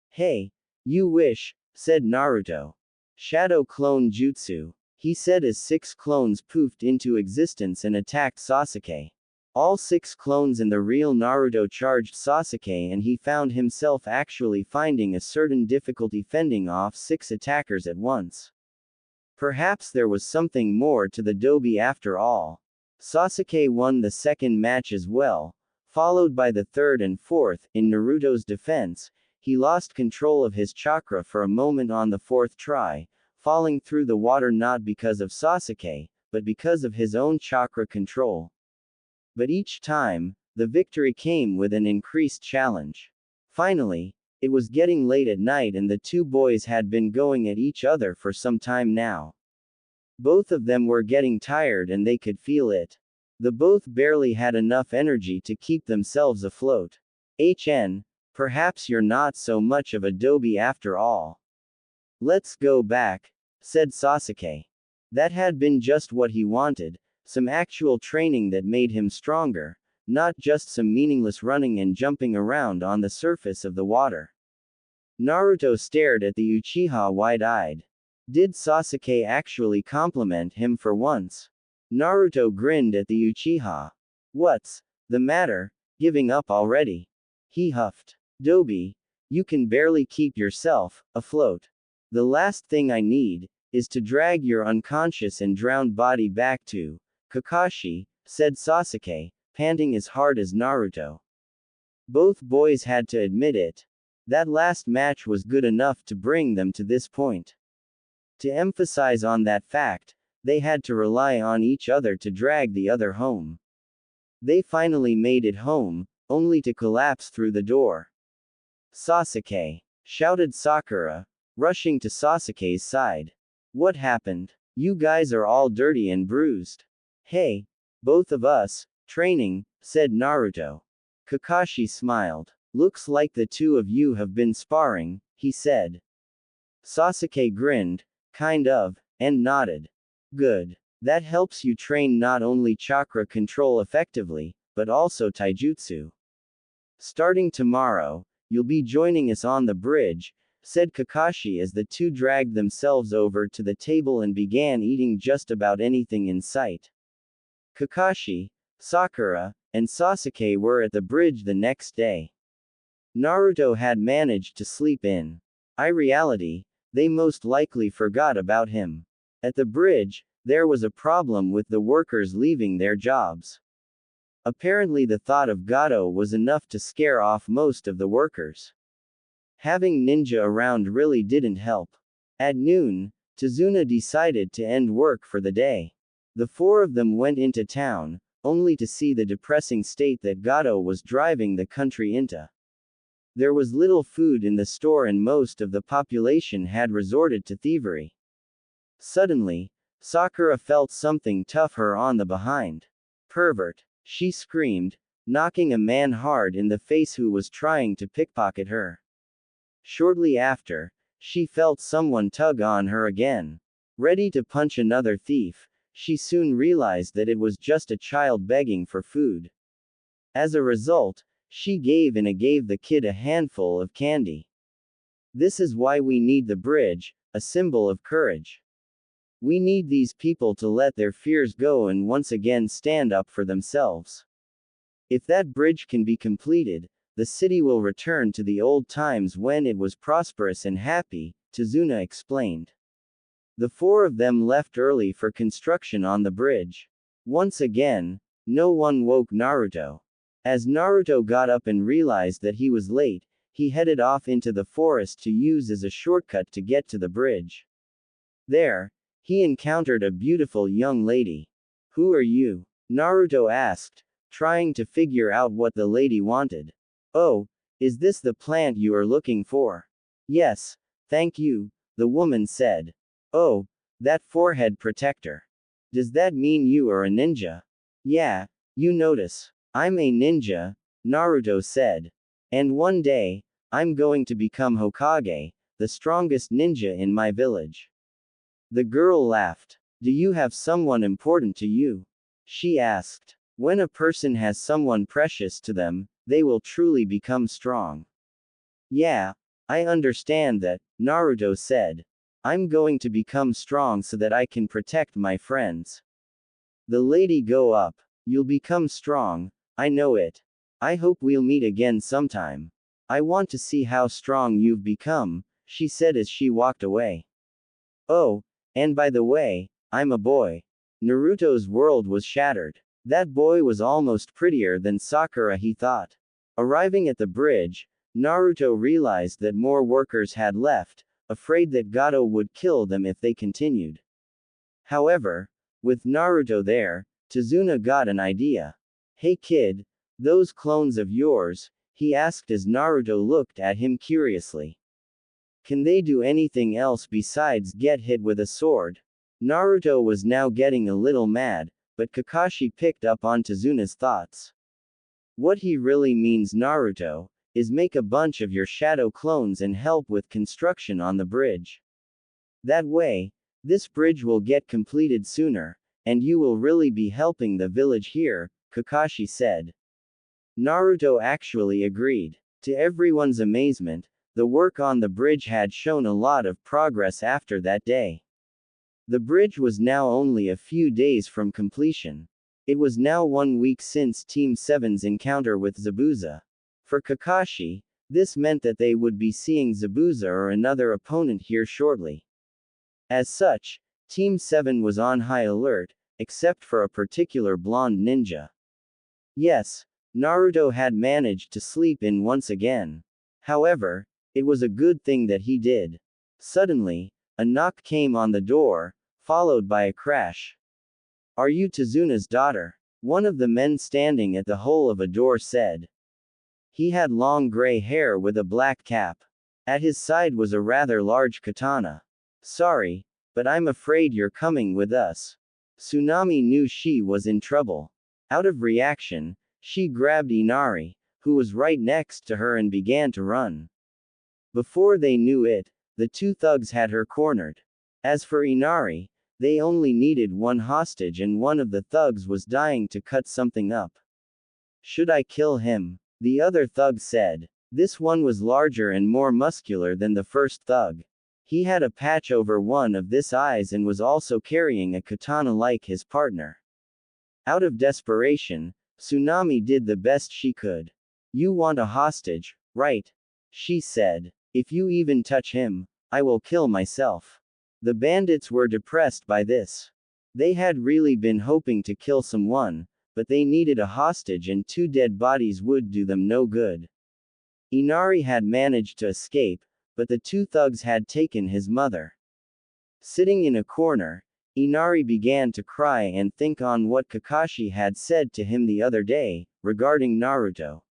Hey, you wish, said Naruto. Shadow clone jutsu, he said as 6 clones poofed into existence and attacked Sasuke. All 6 clones in the real Naruto charged Sasuke, and he found himself actually finding a certain difficulty fending off 6 attackers at once. Perhaps there was something more to the Dobi after all. Sasuke won the second match as well, followed by the third and fourth. In Naruto's defense, he lost control of his chakra for a moment on the 4th try, falling through the water not because of Sasuke, but because of his own chakra control. But each time, the victory came with an increased challenge. Finally, it was getting late at night and the two boys had been going at each other for some time now. Both of them were getting tired and they could feel it. The both barely had enough energy to keep themselves afloat. Perhaps you're not so much of a Dobi after all. Let's go back, said Sasuke. That had been just what he wanted, some actual training that made him stronger, not just some meaningless running and jumping around on the surface of the water. Naruto stared at the Uchiha wide-eyed. Did Sasuke actually compliment him for once? Naruto grinned at the Uchiha. What's the matter, giving up already? He huffed. Dobi, you can barely keep yourself afloat. The last thing I need is to drag your unconscious and drowned body back to Kakashi, said Sasuke, panting as hard as Naruto. Both boys had to admit it. That last match was good enough to bring them to this point. To emphasize on that fact, they had to rely on each other to drag the other home. They finally made it home, only to collapse through the door. Sasuke! Shouted Sakura, rushing to Sasuke's side. What happened? You guys are all dirty and bruised. Hey, both of us, training, said Naruto. Kakashi smiled. Looks like the two of you have been sparring, he said. Sasuke grinned, kind of, and nodded. Good. That helps you train not only chakra control effectively, but also taijutsu. Starting tomorrow, you'll be joining us on the bridge, said Kakashi as the two dragged themselves over to the table and began eating just about anything in sight. Kakashi, Sakura, and Sasuke were at the bridge the next day. Naruto had managed to sleep in. Reality, they most likely forgot about him. At the bridge, there was a problem with the workers leaving their jobs. Apparently the thought of Gato was enough to scare off most of the workers. Having ninja around really didn't help. At noon, Tazuna decided to end work for the day. The 4 of them went into town, only to see the depressing state that Gato was driving the country into. There was little food in the store and most of the population had resorted to thievery. Suddenly, Sakura felt something tough her on the behind. Pervert! She screamed, knocking a man hard in the face who was trying to pickpocket her. Shortly after, she felt someone tug on her again. Ready to punch another thief, she soon realized that it was just a child begging for food. As a result, she gave the kid a handful of candy. This is why we need the bridge, a symbol of courage. We need these people to let their fears go and once again stand up for themselves. If that bridge can be completed, the city will return to the old times when it was prosperous and happy, Tazuna explained. The 4 of them left early for construction on the bridge. Once again, No one woke Naruto. As Naruto got up and realized that he was late, he headed off into the forest to use as a shortcut to get to the bridge. There, he encountered a beautiful young lady. Who are you? Naruto asked, trying to figure out what the lady wanted. Oh, is this the plant you are looking for? Yes, thank you, the woman said. Oh, that forehead protector. Does that mean you are a ninja? Yeah, you notice. I'm a ninja, Naruto said. And one day, I'm going to become Hokage, the strongest ninja in my village. The girl laughed. Do you have someone important to you? She asked. When a person has someone precious to them, they will truly become strong. Yeah, I understand that, Naruto said. I'm going to become strong so that I can protect my friends. The lady go up. You'll become strong, I know it. I hope we'll meet again sometime. I want to see how strong you've become, she said as she walked away. Oh, and by the way, I'm a boy. Naruto's world was shattered. That boy was almost prettier than Sakura, he thought. Arriving at the bridge, Naruto realized that more workers had left, afraid that Gato would kill them if they continued. However, with Naruto there, Tazuna got an idea. Hey kid, those clones of yours, he asked as Naruto looked at him curiously. Can they do anything else besides get hit with a sword? Naruto was now getting a little mad, but Kakashi picked up on Tazuna's thoughts. What he really means, Naruto, is make a bunch of your shadow clones and help with construction on the bridge. That way, this bridge will get completed sooner, and you will really be helping the village here, Kakashi said. Naruto actually agreed. To everyone's amazement, the work on the bridge had shown a lot of progress after that day. The bridge was now only a few days from completion. It was now 1 week since Team 7's encounter with Zabuza. For Kakashi, this meant that they would be seeing Zabuza or another opponent here shortly. As such, Team 7 was on high alert, except for a particular blonde ninja. Yes, Naruto had managed to sleep in once again. However, it was a good thing that he did. Suddenly, a knock came on the door, followed by a crash. Are you Tazuna's daughter? One of the men standing at the hole of a door said. He had long gray hair with a black cap. At his side was a rather large katana. Sorry, but I'm afraid you're coming with us. Tsunami knew she was in trouble. Out of reaction, she grabbed Inari, who was right next to her, and began to run. Before they knew it, the two thugs had her cornered. As for Inari, they only needed one hostage and one of the thugs was dying to cut something up. Should I kill him? The other thug said. This one was larger and more muscular than the first thug. He had a patch over one of his eyes and was also carrying a katana like his partner. Out of desperation, Tsunami did the best she could. You want a hostage, right? She said. If you even touch him, I will kill myself. The bandits were depressed by this. They had really been hoping to kill someone, but they needed a hostage and 2 dead bodies would do them no good. Inari had managed to escape, but the 2 thugs had taken his mother. Sitting in a corner, Inari began to cry and think on what Kakashi had said to him the other day, regarding Naruto.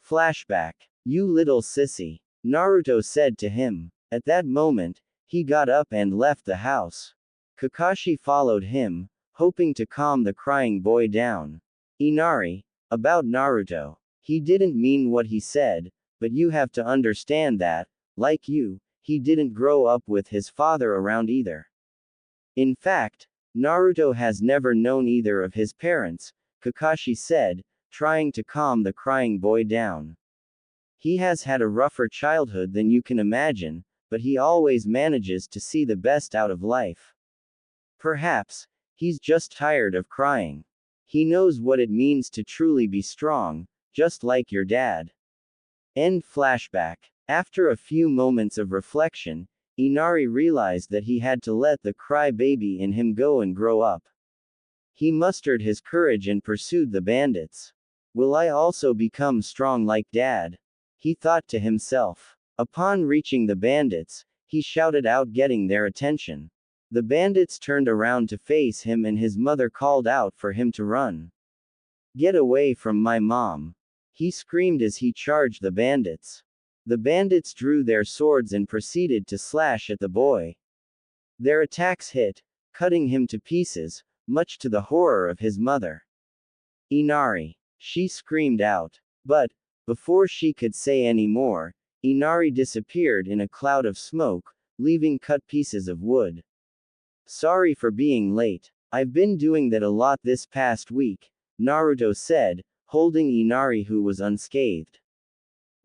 Flashback. You little sissy, Naruto said to him. At that moment, he got up and left the house. Kakashi followed him, hoping to calm the crying boy down. Inari, about Naruto. He didn't mean what he said, but you have to understand that, like you, he didn't grow up with his father around either. In fact, Naruto has never known either of his parents, Kakashi said, trying to calm the crying boy down. He has had a rougher childhood than you can imagine, but he always manages to see the best out of life. Perhaps, he's just tired of crying. He knows what it means to truly be strong, just like your dad. End flashback. After a few moments of reflection, Inari realized that he had to let the cry baby in him go and grow up. He mustered his courage and pursued the bandits. Will I also become strong like Dad? He thought to himself. Upon reaching the bandits, he shouted out, getting their attention. The bandits turned around to face him and his mother called out for him to run. Get away from my mom! He screamed as he charged the bandits. The bandits drew their swords and proceeded to slash at the boy. Their attacks hit, cutting him to pieces, much to the horror of his mother. Inari! She screamed out. But, before she could say any more, Inari disappeared in a cloud of smoke, leaving cut pieces of wood. Sorry for being late. I've been doing that a lot this past week, Naruto said, holding Inari, who was unscathed.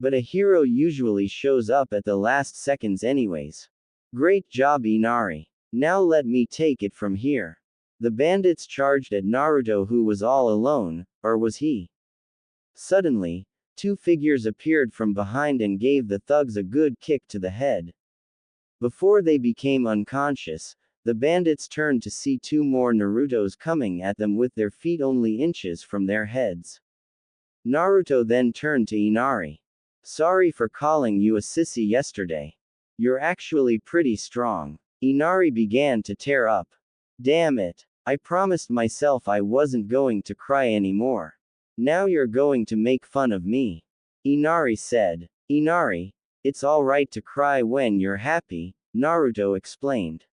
But a hero usually shows up at the last seconds anyways. Great job, Inari. Now let me take it from here. The bandits charged at Naruto, who was all alone, or was he? Suddenly, two figures appeared from behind and gave the thugs a good kick to the head. Before they became unconscious, the bandits turned to see two more Narutos coming at them with their feet only inches from their heads. Naruto then turned to Inari. Sorry for calling you a sissy yesterday. You're actually pretty strong. Inari began to tear up. Damn it. I promised myself I wasn't going to cry anymore. Now you're going to make fun of me. Inari said. Inari, it's alright to cry when you're happy, Naruto explained.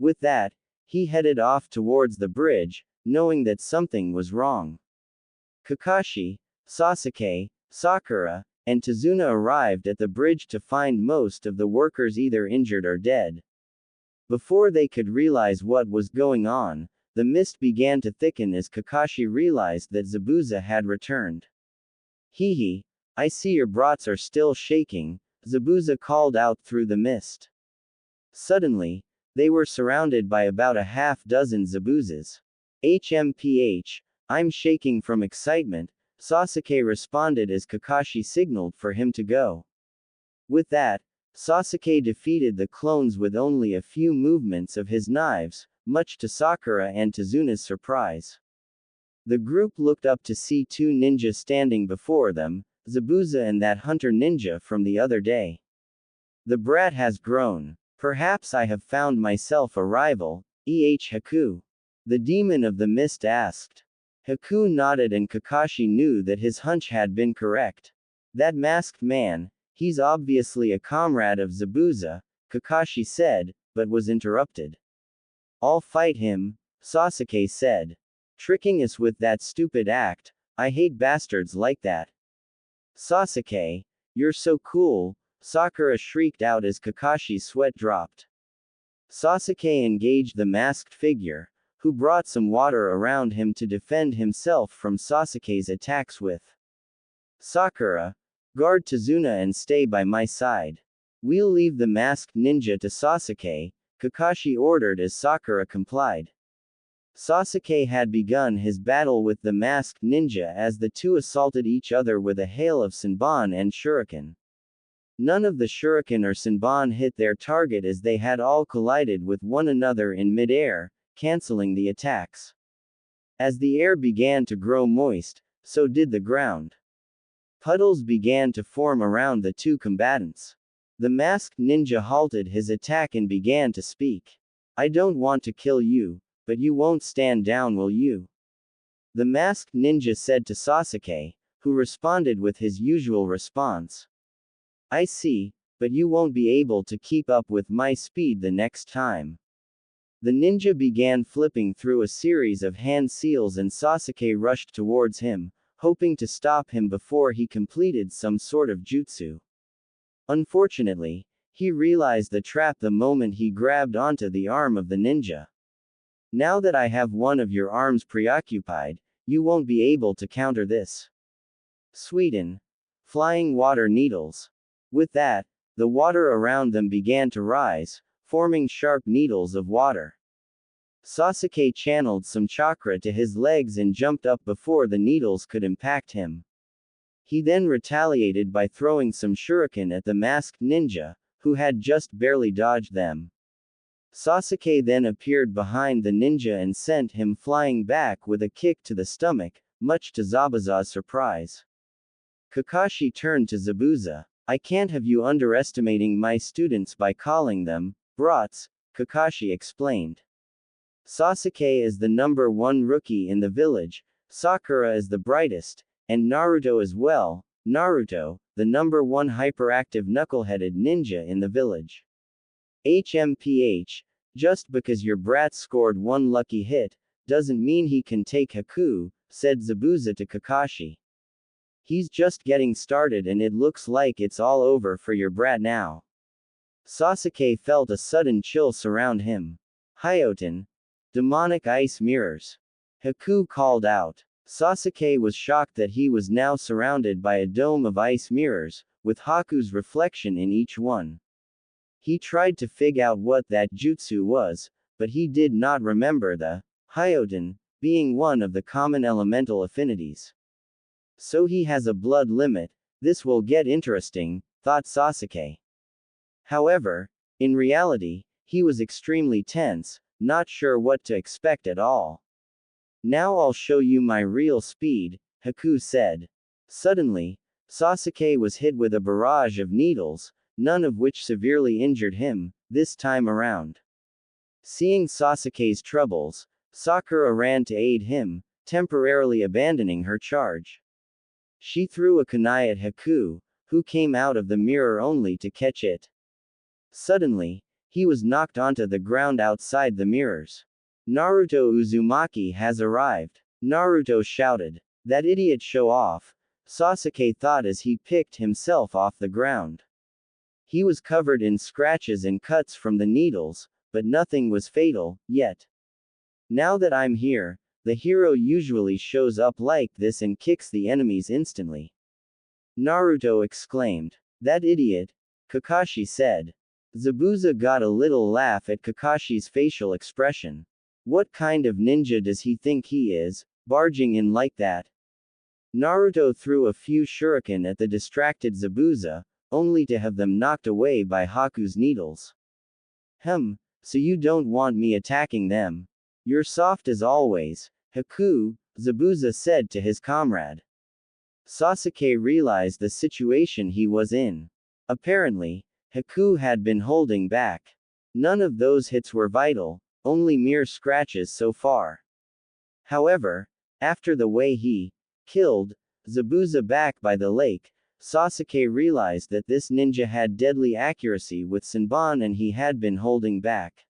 With that, he headed off towards the bridge, knowing that something was wrong. Kakashi, Sasuke, Sakura, and Tazuna arrived at the bridge to find most of the workers either injured or dead. Before they could realize what was going on, the mist began to thicken as Kakashi realized that Zabuza had returned. Hehe, I see your brats are still shaking, Zabuza called out through the mist. Suddenly, they were surrounded by about a half-dozen Zabuzas. HMPH, I'm shaking from excitement, Sasuke responded as Kakashi signaled for him to go. With that, Sasuke defeated the clones with only a few movements of his knives, much to Sakura and Tazuna's surprise. The group looked up to see two ninjas standing before them, Zabuza and that hunter ninja from the other day. The brat has grown. Perhaps I have found myself a rival, Haku. The demon of the mist asked. Haku nodded and Kakashi knew that his hunch had been correct. That masked man, he's obviously a comrade of Zabuza, Kakashi said, but was interrupted. I'll fight him, Sasuke said. Tricking us with that stupid act, I hate bastards like that. Sasuke, you're so cool, Sakura shrieked out as Kakashi's sweat dropped. Sasuke engaged the masked figure, who brought some water around him to defend himself from Sasuke's attacks with. Sakura, guard Tazuna and stay by my side. We'll leave the masked ninja to Sasuke, Kakashi ordered as Sakura complied. Sasuke had begun his battle with the masked ninja as the two assaulted each other with a hail of Senbon and Shuriken. None of the Shuriken or Senbon hit their target as they had all collided with one another in mid-air, canceling the attacks. As the air began to grow moist, so did the ground. Puddles began to form around the two combatants. The masked ninja halted his attack and began to speak. I don't want to kill you, but you won't stand down, will you? The masked ninja said to Sasuke, who responded with his usual response. I see, but you won't be able to keep up with my speed the next time. The ninja began flipping through a series of hand seals and Sasuke rushed towards him, hoping to stop him before he completed some sort of jutsu. Unfortunately, he realized the trap the moment he grabbed onto the arm of the ninja. Now that I have one of your arms preoccupied, you won't be able to counter this. Sweden. Flying water needles. With that, the water around them began to rise, forming sharp needles of water. Sasuke channeled some chakra to his legs and jumped up before the needles could impact him. He then retaliated by throwing some shuriken at the masked ninja, who had just barely dodged them. Sasuke then appeared behind the ninja and sent him flying back with a kick to the stomach, much to Zabuza's surprise. Kakashi turned to Zabuza. I can't have you underestimating my students by calling them brats, Kakashi explained. Sasuke is the number one rookie in the village, Sakura is the brightest, and Naruto as well, Naruto, the number one hyperactive knuckleheaded ninja in the village. HMPH, just because your brat scored one lucky hit, doesn't mean he can take Haku, said Zabuza to Kakashi. He's just getting started and it looks like it's all over for your brat now. Sasuke felt a sudden chill surround him. Hyoten. Demonic ice mirrors. Haku called out. Sasuke was shocked that he was now surrounded by a dome of ice mirrors, with Haku's reflection in each one. He tried to figure out what that jutsu was, but he did not remember the Hyoten being one of the common elemental affinities. So he has a blood limit, this will get interesting, thought Sasuke. However, in reality, he was extremely tense, not sure what to expect at all. Now I'll show you my real speed, Haku said. Suddenly, Sasuke was hit with a barrage of needles, none of which severely injured him, this time around. Seeing Sasuke's troubles, Sakura ran to aid him, temporarily abandoning her charge. She threw a kunai at Haku, who came out of the mirror only to catch it. Suddenly, he was knocked onto the ground outside the mirrors. Naruto Uzumaki has arrived. Naruto shouted. That idiot show off, Sasuke thought as he picked himself off the ground. He was covered in scratches and cuts from the needles, but nothing was fatal, yet. Now that I'm here, the hero usually shows up like this and kicks the enemies instantly. Naruto exclaimed. That idiot, Kakashi said. Zabuza got a little laugh at Kakashi's facial expression. What kind of ninja does he think he is, barging in like that? Naruto threw a few shuriken at the distracted Zabuza, only to have them knocked away by Haku's needles. So you don't want me attacking them? You're soft as always, Haku, Zabuza said to his comrade. Sasuke realized the situation he was in. Apparently, Haku had been holding back. None of those hits were vital, only mere scratches so far. However, after the way he killed Zabuza back by the lake, Sasuke realized that this ninja had deadly accuracy with Senbon and he had been holding back.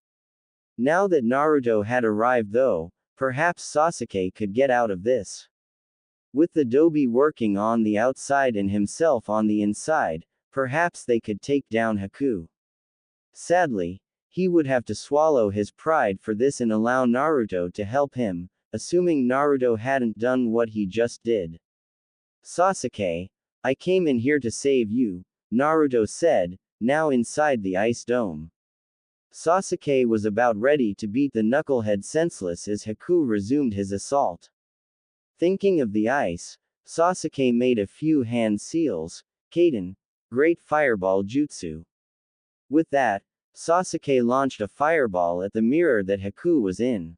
Now that Naruto had arrived though, perhaps Sasuke could get out of this. With the Dobi working on the outside and himself on the inside, perhaps they could take down Haku. Sadly, he would have to swallow his pride for this and allow Naruto to help him, assuming Naruto hadn't done what he just did. Sasuke, I came in here to save you, Naruto said, now inside the ice dome. Sasuke was about ready to beat the knucklehead senseless as Haku resumed his assault. Thinking of the ice, Sasuke made a few hand seals, Kaden, Great Fireball Jutsu. With that, Sasuke launched a fireball at the mirror that Haku was in.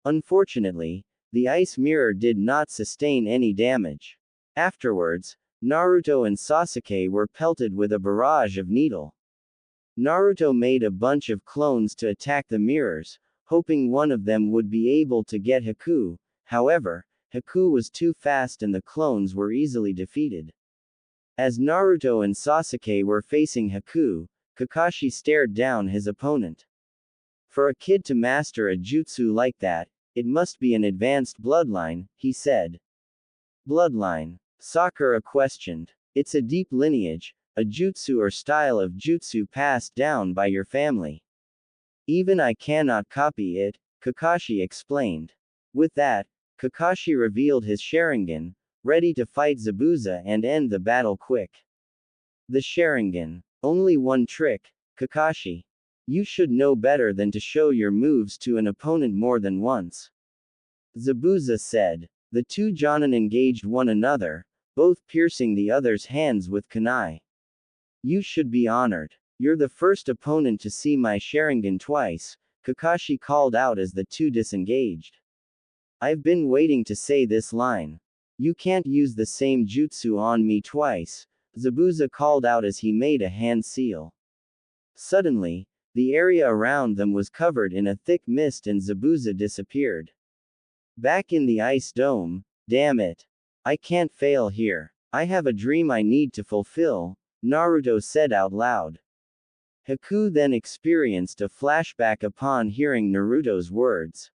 Unfortunately, the ice mirror did not sustain any damage. Afterwards, Naruto and Sasuke were pelted with a barrage of needle. Naruto made a bunch of clones to attack the mirrors, hoping one of them would be able to get Haku. However, Haku was too fast and the clones were easily defeated. As Naruto and Sasuke were facing Haku, Kakashi stared down his opponent. For a kid to master a jutsu like that, it must be an advanced bloodline, he said. Bloodline? Sakura questioned. It's a deep lineage, a jutsu or style of jutsu passed down by your family. Even I cannot copy it, Kakashi explained. With that, Kakashi revealed his Sharingan, ready to fight Zabuza and end the battle quick. The Sharingan. Only one trick, Kakashi. You should know better than to show your moves to an opponent more than once. Zabuza said. The two Jonin engaged one another, both piercing the other's hands with kunai. You should be honored. You're the first opponent to see my Sharingan twice, Kakashi called out as the two disengaged. I've been waiting to say this line. You can't use the same jutsu on me twice, Zabuza called out as he made a hand seal. Suddenly, the area around them was covered in a thick mist and Zabuza disappeared. Back in the ice dome, damn it. I can't fail here. I have a dream I need to fulfill, Naruto said out loud. Haku then experienced a flashback upon hearing Naruto's words.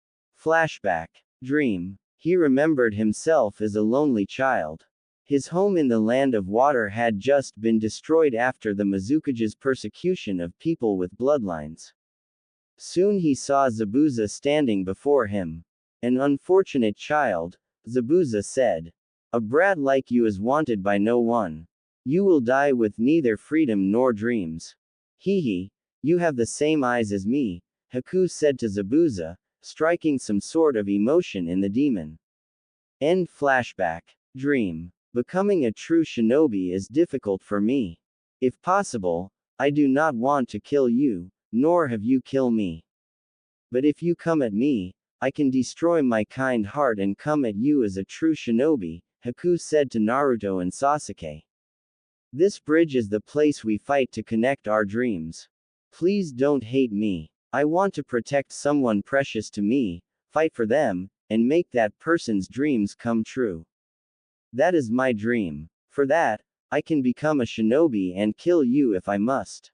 Flashback. Dream. He remembered himself as a lonely child. His home in the land of water had just been destroyed after the Mizukage's persecution of people with bloodlines. Soon he saw Zabuza standing before him. An unfortunate child, Zabuza said. A brat like you is wanted by no one. You will die with neither freedom nor dreams. Hee, you have the same eyes as me, Haku said to Zabuza, striking some sort of emotion in the demon. End flashback. Dream. Becoming a true shinobi is difficult for me. If possible, I do not want to kill you, nor have you kill me. But if you come at me, I can destroy my kind heart and come at you as a true shinobi, Haku said to Naruto and Sasuke. This bridge is the place we fight to connect our dreams. Please don't hate me. I want to protect someone precious to me, fight for them, and make that person's dreams come true. That is my dream. For that, I can become a shinobi and kill you if I must.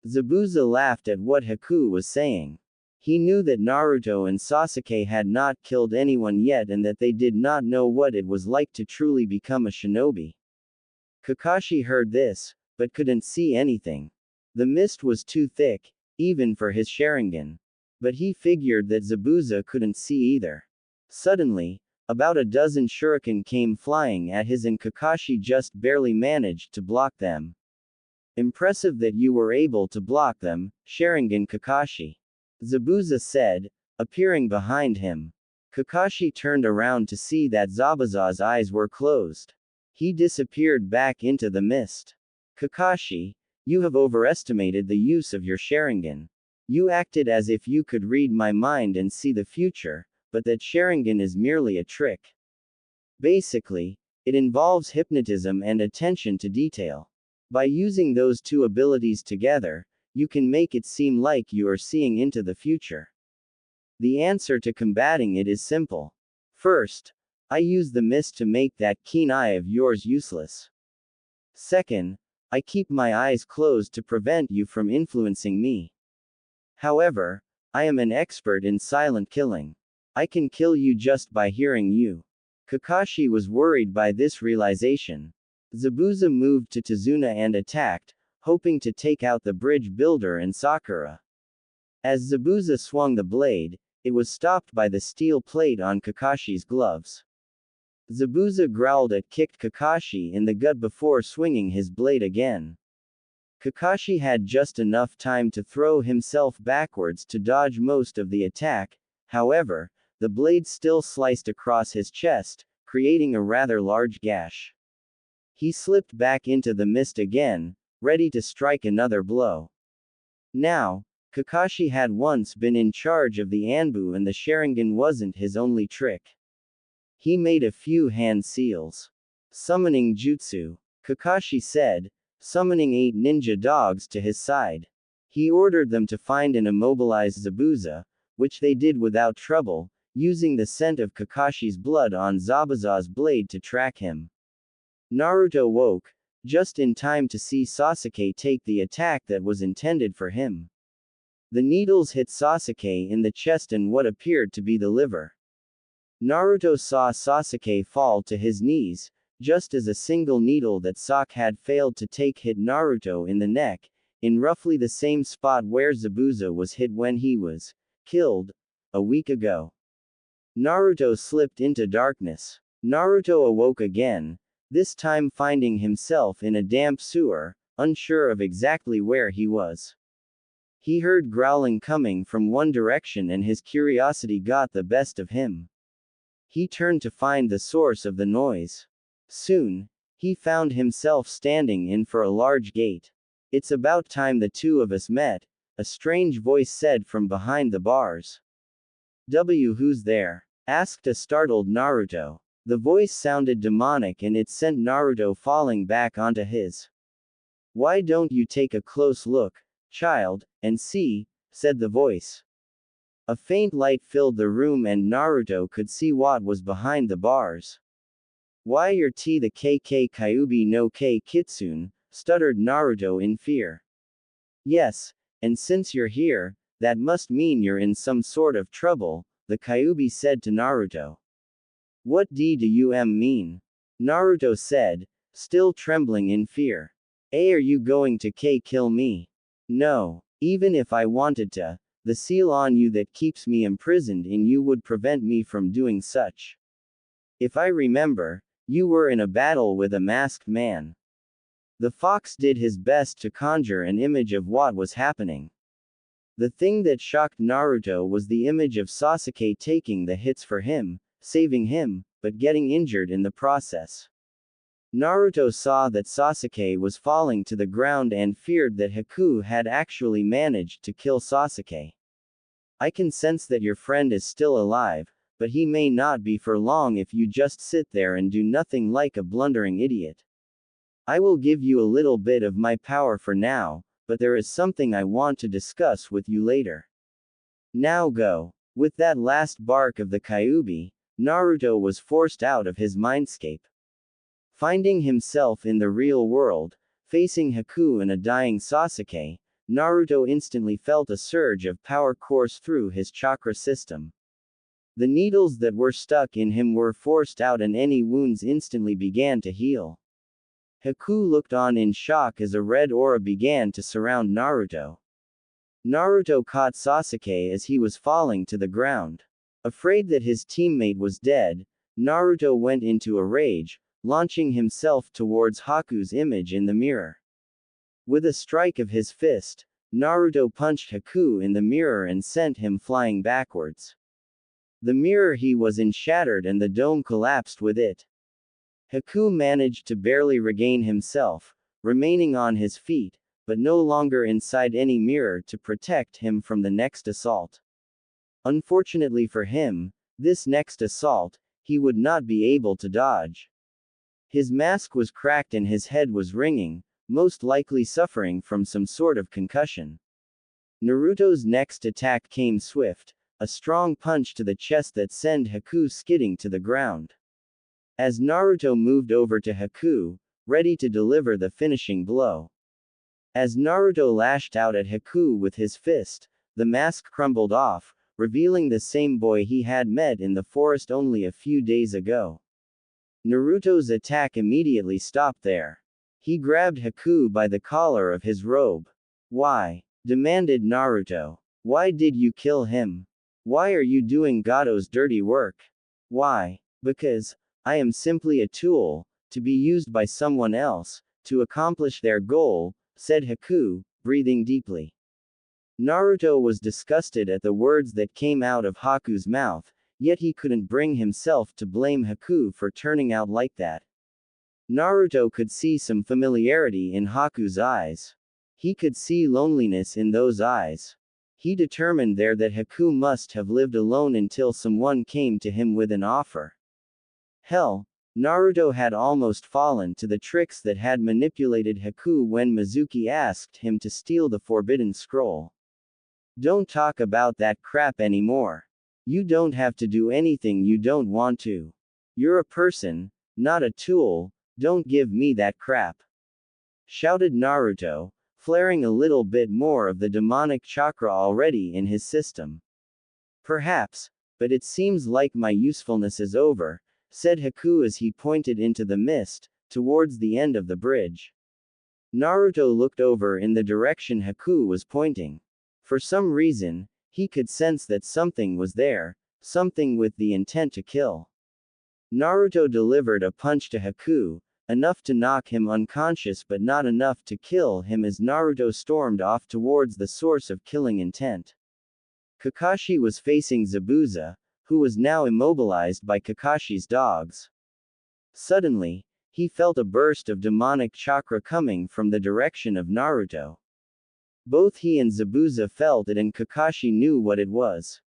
Zabuza laughed at what Haku was saying. He knew that Naruto and Sasuke had not killed anyone yet and that they did not know what it was like to truly become a shinobi. Kakashi heard this, but couldn't see anything. The mist was too thick, even for his Sharingan. But he figured that Zabuza couldn't see either. Suddenly, about a dozen shuriken came flying at his and Kakashi just barely managed to block them. Impressive that you were able to block them, Sharingan Kakashi. Zabuza said, appearing behind him. Kakashi turned around to see that Zabuza's eyes were closed. He disappeared back into the mist. Kakashi, you have overestimated the use of your Sharingan. You acted as if you could read my mind and see the future, but that Sharingan is merely a trick. Basically, it involves hypnotism and attention to detail. By using those two abilities together, you can make it seem like you are seeing into the future. The answer to combating it is simple. First, I use the mist to make that keen eye of yours useless. Second, I keep my eyes closed to prevent you from influencing me. However, I am an expert in silent killing. I can kill you just by hearing you. Kakashi was worried by this realization. Zabuza moved to Tazuna and attacked, hoping to take out the bridge builder and Sakura. As Zabuza swung the blade, it was stopped by the steel plate on Kakashi's gloves. Zabuza growled and kicked Kakashi in the gut before swinging his blade again. Kakashi had just enough time to throw himself backwards to dodge most of the attack, however, the blade still sliced across his chest, creating a rather large gash. He slipped back into the mist again, ready to strike another blow. Now, Kakashi had once been in charge of the Anbu and the Sharingan wasn't his only trick. He made a few hand seals. Summoning jutsu, Kakashi said, summoning 8 ninja dogs to his side. He ordered them to find and immobilize Zabuza, which they did without trouble, using the scent of Kakashi's blood on Zabuza's blade to track him. Naruto woke, just in time to see Sasuke take the attack that was intended for him. The needles hit Sasuke in the chest and what appeared to be the liver. Naruto saw Sasuke fall to his knees, just as a single needle that Sasuke had failed to take hit Naruto in the neck, in roughly the same spot where Zabuza was hit when he was killed a week ago. Naruto slipped into darkness. Naruto awoke again, this time finding himself in a damp sewer, unsure of exactly where he was. He heard growling coming from one direction and his curiosity got the best of him. He turned to find the source of the noise. Soon, he found himself standing in for a large gate. It's about time the two of us met, a strange voice said from behind the bars. Who's there? Asked a startled Naruto. The voice sounded demonic and it sent Naruto falling back onto his. Why don't you take a close look, child, and see, said the voice. A faint light filled the room and Naruto could see what was behind the bars. Why your T the KK Kyuubi no K Kitsune, stuttered Naruto in fear. Yes, and since you're here, that must mean you're in some sort of trouble, the Kyuubi said to Naruto. What do you mean? Naruto said, still trembling in fear. Are you going to kill me? No. Even if I wanted to, the seal on you that keeps me imprisoned in you would prevent me from doing such. If I remember, you were in a battle with a masked man. The fox did his best to conjure an image of what was happening. The thing that shocked Naruto was the image of Sasuke taking the hits for him, saving him, but getting injured in the process. Naruto saw that Sasuke was falling to the ground and feared that Haku had actually managed to kill Sasuke. I can sense that your friend is still alive, but he may not be for long if you just sit there and do nothing like a blundering idiot. I will give you a little bit of my power for now, but there is something I want to discuss with you later. Now go. With that last bark of the Kyuubi, Naruto was forced out of his mindscape. Finding himself in the real world, facing Haku and a dying Sasuke, Naruto instantly felt a surge of power course through his chakra system. The needles that were stuck in him were forced out and any wounds instantly began to heal. Haku looked on in shock as a red aura began to surround Naruto. Naruto caught Sasuke as he was falling to the ground. Afraid that his teammate was dead, Naruto went into a rage, launching himself towards Haku's image in the mirror. With a strike of his fist, Naruto punched Haku in the mirror and sent him flying backwards. The mirror he was in shattered and the dome collapsed with it. Haku managed to barely regain himself, remaining on his feet, but no longer inside any mirror to protect him from the next assault. Unfortunately for him, this next assault, he would not be able to dodge. His mask was cracked and his head was ringing, most likely suffering from some sort of concussion. Naruto's next attack came swift, a strong punch to the chest that sent Haku skidding to the ground. As Naruto moved over to Haku, ready to deliver the finishing blow. As Naruto lashed out at Haku with his fist, the mask crumbled off, revealing the same boy he had met in the forest only a few days ago. Naruto's attack immediately stopped there. He grabbed Haku by the collar of his robe. Why? Demanded Naruto. Why did you kill him? Why are you doing Gato's dirty work? Why? Because I am simply a tool, to be used by someone else, to accomplish their goal, said Haku, breathing deeply. Naruto was disgusted at the words that came out of Haku's mouth, yet he couldn't bring himself to blame Haku for turning out like that. Naruto could see some familiarity in Haku's eyes. He could see loneliness in those eyes. He determined there that Haku must have lived alone until someone came to him with an offer. Hell, Naruto had almost fallen to the tricks that had manipulated Haku when Mizuki asked him to steal the Forbidden Scroll. Don't talk about that crap anymore. You don't have to do anything you don't want to. You're a person, not a tool, don't give me that crap. Shouted Naruto, flaring a little bit more of the demonic chakra already in his system. Perhaps, but it seems like my usefulness is over, said Haku as he pointed into the mist, towards the end of the bridge. Naruto looked over in the direction Haku was pointing. For some reason, he could sense that something was there, something with the intent to kill. Naruto delivered a punch to Haku, enough to knock him unconscious but not enough to kill him as Naruto stormed off towards the source of killing intent. Kakashi was facing Zabuza, who was now immobilized by Kakashi's dogs. Suddenly, He felt a burst of demonic chakra coming from the direction of Naruto. Both he and Zabuza felt it, and Kakashi knew what it was.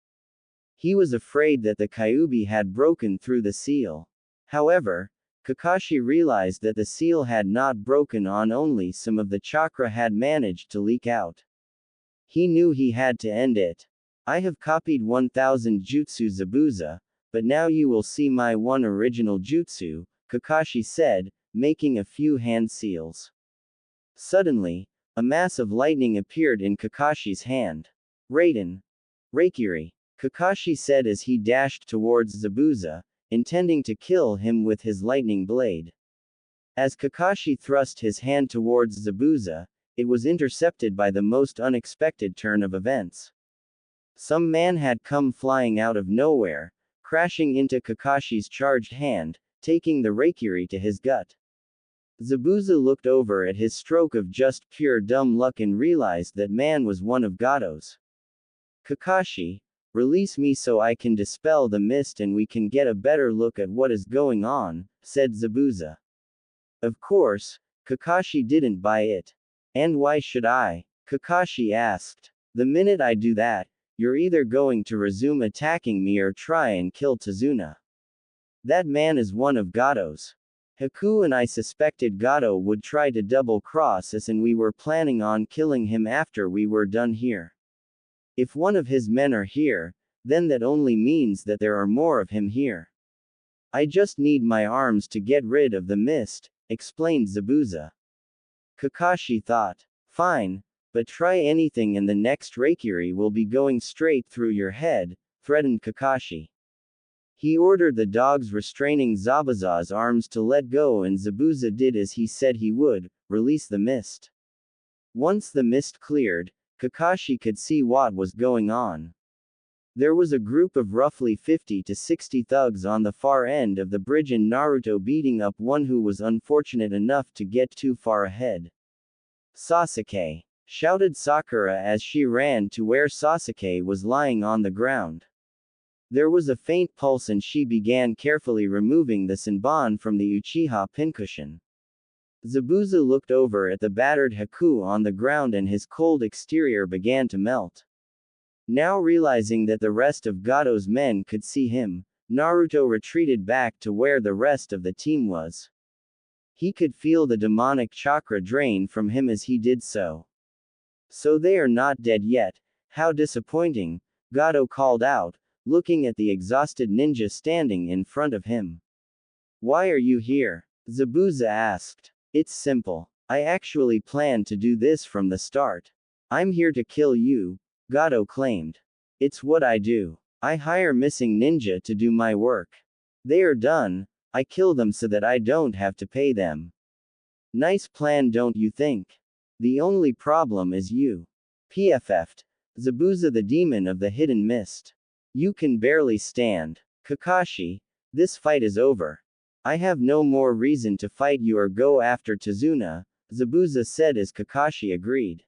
He was afraid that the Kyuubi had broken through the seal. However, Kakashi realized that the seal had not broken on, only some of the chakra had managed to leak out. He knew he had to end it. I have copied 1000 jutsu Zabuza, but now you will see my one original jutsu, Kakashi said, making a few hand seals. Suddenly, a mass of lightning appeared in Kakashi's hand. Raiden. Reikiri. Kakashi said as he dashed towards Zabuza, intending to kill him with his lightning blade. As Kakashi thrust his hand towards Zabuza, it was intercepted by the most unexpected turn of events. Some man had come flying out of nowhere, crashing into Kakashi's charged hand, taking the Reikiri to his gut. Zabuza looked over at his stroke of just pure dumb luck and realized that man was one of Gato's. Kakashi, release me so I can dispel the mist and we can get a better look at what is going on, said Zabuza. Of course, Kakashi didn't buy it. And why should I? Kakashi asked. The minute I do that, you're either going to resume attacking me or try and kill Tazuna. That man is one of Gato's. Haku and I suspected Gato would try to double-cross us, and we were planning on killing him after we were done here. If one of his men are here, then that only means that there are more of him here. I just need my arms to get rid of the mist, explained Zabuza. Kakashi thought. Fine, but try anything and the next Reikiri will be going straight through your head, threatened Kakashi. He ordered the dogs restraining Zabuza's arms to let go, and Zabuza did as he said he would, release the mist. Once the mist cleared, Kakashi could see what was going on. There was a group of roughly 50 to 60 thugs on the far end of the bridge and Naruto beating up one who was unfortunate enough to get too far ahead. Sasuke! Shouted Sakura as she ran to where Sasuke was lying on the ground. There was a faint pulse and she began carefully removing the Senbon from the Uchiha pincushion. Zabuza looked over at the battered Haku on the ground and his cold exterior began to melt. Now realizing that the rest of Gato's men could see him, Naruto retreated back to where the rest of the team was. He could feel the demonic chakra drain from him as he did so. So they are not dead yet, how disappointing, Gato called out, looking at the exhausted ninja standing in front of him. Why are you here? Zabuza asked. It's simple. I actually planned to do this from the start. I'm here to kill you, Gato claimed. It's what I do. I hire missing ninja to do my work. They are done, I kill them so that I don't have to pay them. Nice plan, don't you think? The only problem is you. PFF'd. Zabuza, the demon of the hidden mist. You can barely stand. Kakashi, this fight is over. I have no more reason to fight you or go after Tazuna, Zabuza said as Kakashi agreed.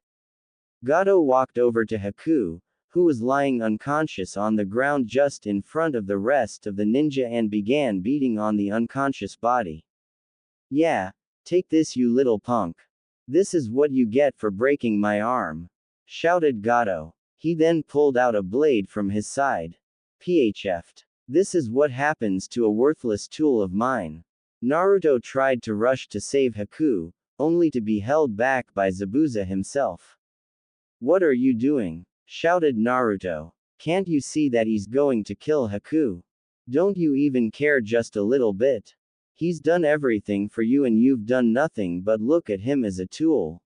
Gato walked over to Haku, who was lying unconscious on the ground just in front of the rest of the ninja, and began beating on the unconscious body. Yeah, take this, you little punk. This is what you get for breaking my arm, shouted Gato. He then pulled out a blade from his side. PHF'd. This is what happens to a worthless tool of mine. Naruto tried to rush to save Haku, only to be held back by Zabuza himself. What are you doing? Shouted Naruto. Can't you see that he's going to kill Haku? Don't you even care just a little bit? He's done everything for you and you've done nothing but look at him as a tool.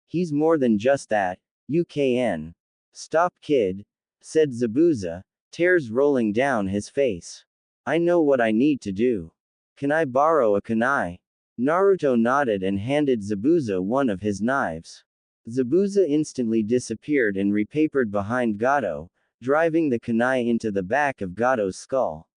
He's more than just that, UKN. Stop, kid, said Zabuza, tears rolling down his face. I know what I need to do. Can I borrow a kunai? Naruto nodded and handed Zabuza one of his knives. Zabuza instantly disappeared and repapered behind Gato, driving the kunai into the back of Gato's skull.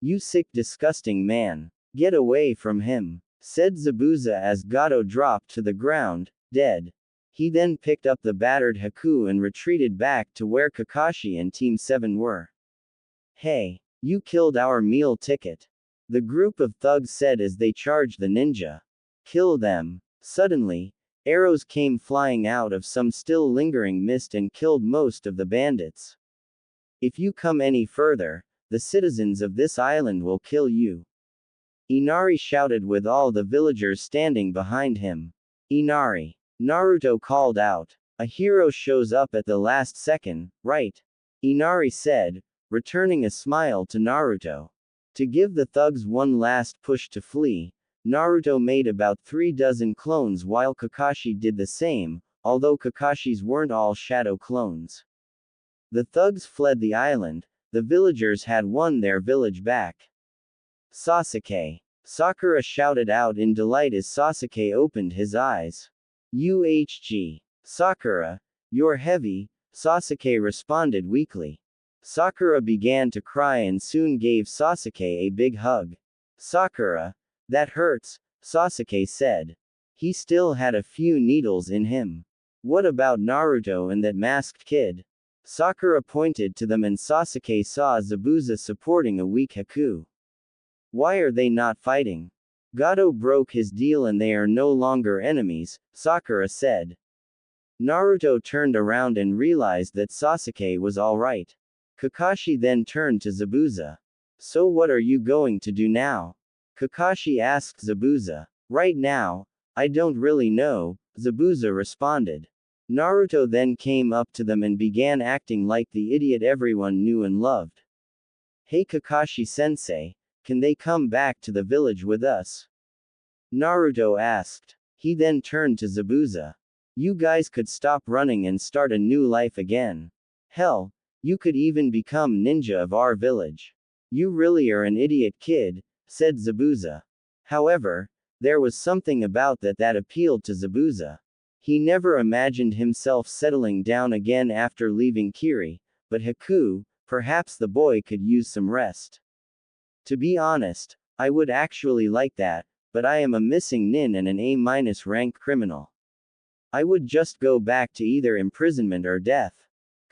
You sick, disgusting man. Get away from him, said Zabuza as Gato dropped to the ground, dead. He then picked up the battered Haku and retreated back to where Kakashi and Team 7 were. Hey, you killed our meal ticket. the group of thugs said as they charged the ninja. Kill them. Suddenly, arrows came flying out of some still lingering mist and killed most of the bandits. If you come any further, the citizens of this island will kill you. Inari shouted with all the villagers standing behind him. Inari. Naruto called out. A hero shows up at the last second, right? Inari said, returning a smile to Naruto. To give the thugs one last push to flee, Naruto made about 3 dozen clones while Kakashi did the same, although Kakashi's weren't all shadow clones. The thugs fled the island, the villagers had won their village back. Sasuke. Sakura shouted out in delight as Sasuke opened his eyes. UHG. Sakura, you're heavy, Sasuke responded weakly. Sakura began to cry and soon gave Sasuke a big hug. Sakura, that hurts, Sasuke said. He still had a few needles in him. What about Naruto and that masked kid? Sakura pointed to them and Sasuke saw Zabuza supporting a weak Haku. Why are they not fighting? Gato broke his deal and they are no longer enemies, Sakura said. Naruto turned around and realized that Sasuke was alright. Kakashi then turned to Zabuza. So what are you going to do now? Kakashi asked Zabuza. Right now, I don't really know, Zabuza responded. Naruto then came up to them and began acting like the idiot everyone knew and loved. Hey Kakashi-sensei, can they come back to the village with us? Naruto asked. He then turned to Zabuza. You guys could stop running and start a new life again. Hell, you could even become ninja of our village. You really are an idiot kid, said Zabuza. However, there was something about that appealed to Zabuza. He never imagined himself settling down again after leaving Kiri, but Haku, perhaps the boy could use some rest. To be honest, I would actually like that, but I am a missing nin and an A- rank criminal. I would just go back to either imprisonment or death.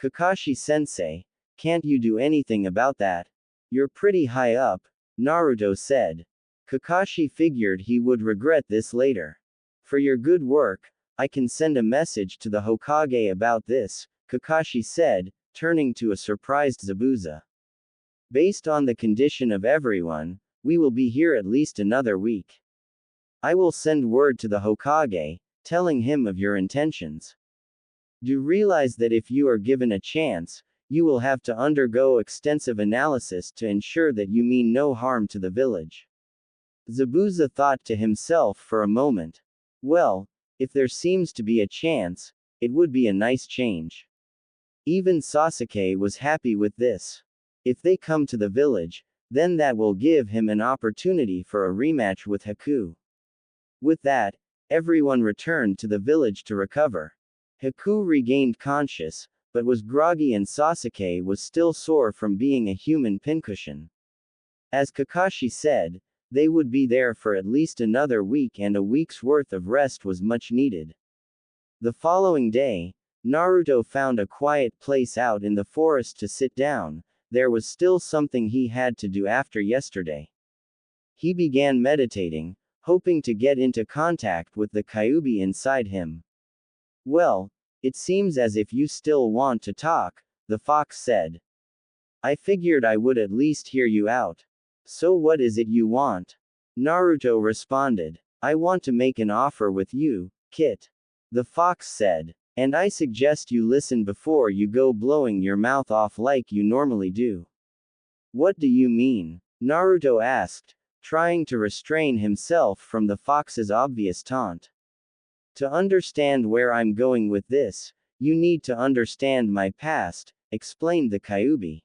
Kakashi-sensei, can't you do anything about that? You're pretty high up, Naruto said. Kakashi figured he would regret this later. For your good work, I can send a message to the Hokage about this, Kakashi said, turning to a surprised Zabuza. Based on the condition of everyone, we will be here at least another week. I will send word to the Hokage, telling him of your intentions. Do realize that if you are given a chance, you will have to undergo extensive analysis to ensure that you mean no harm to the village. Zabuza thought to himself for a moment. Well, if there seems to be a chance, it would be a nice change. Even Sasuke was happy with this. If they come to the village, then that will give him an opportunity for a rematch with Haku. With that, everyone returned to the village to recover. Haku regained conscious, but was groggy and Sasuke was still sore from being a human pincushion. As Kakashi said, they would be there for at least another week and a week's worth of rest was much needed. The following day, Naruto found a quiet place out in the forest to sit down. There was still something he had to do after yesterday. He began meditating, hoping to get into contact with the Kyuubi inside him. Well, it seems as if you still want to talk, the fox said. I figured I would at least hear you out. So what is it you want? Naruto responded. I want to make an offer with you, Kit. The fox said. And I suggest you listen before you go blowing your mouth off like you normally do. What do you mean? Naruto asked, trying to restrain himself from the fox's obvious taunt. To understand where I'm going with this, you need to understand my past, explained the Kyuubi.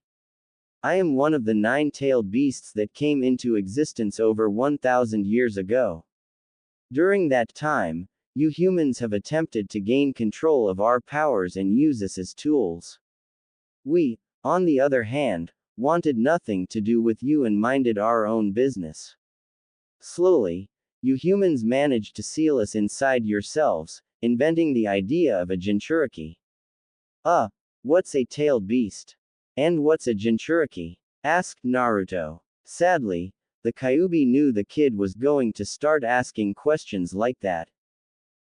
I am one of the 9-tailed beasts that came into existence over 1,000 years ago. During that time, you humans have attempted to gain control of our powers and use us as tools. We, on the other hand, wanted nothing to do with you and minded our own business. Slowly, you humans managed to seal us inside yourselves, inventing the idea of a Jinchuriki. What's a tailed beast? And what's a Jinchuriki? Asked Naruto. Sadly, The Kyuubi knew the kid was going to start asking questions like that.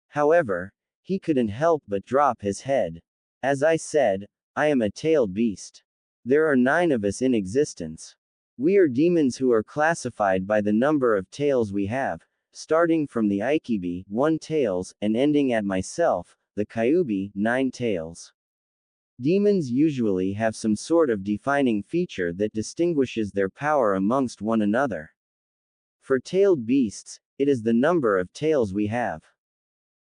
However, he couldn't help but drop his head. As I said, I am a tailed beast. There are 9 of us in existence. We are demons who are classified by the number of tails we have, starting from the Ikibi, 1 tails, and ending at myself, the Kyuubi, 9 tails. Demons usually have some sort of defining feature that distinguishes their power amongst one another. For tailed beasts, it is the number of tails we have.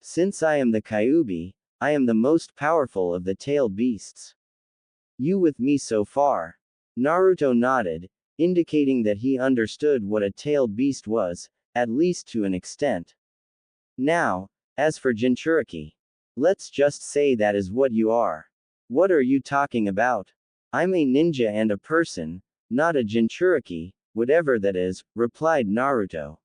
Since I am the Kyuubi, I am the most powerful of the tailed beasts. You with me so far? Naruto nodded, indicating that he understood what a tailed beast was, at least to an extent. Now, as for Jinchuriki. Let's just say that is what you are. What are you talking about? I'm a ninja and a person, not a Jinchuriki, whatever that is, replied Naruto.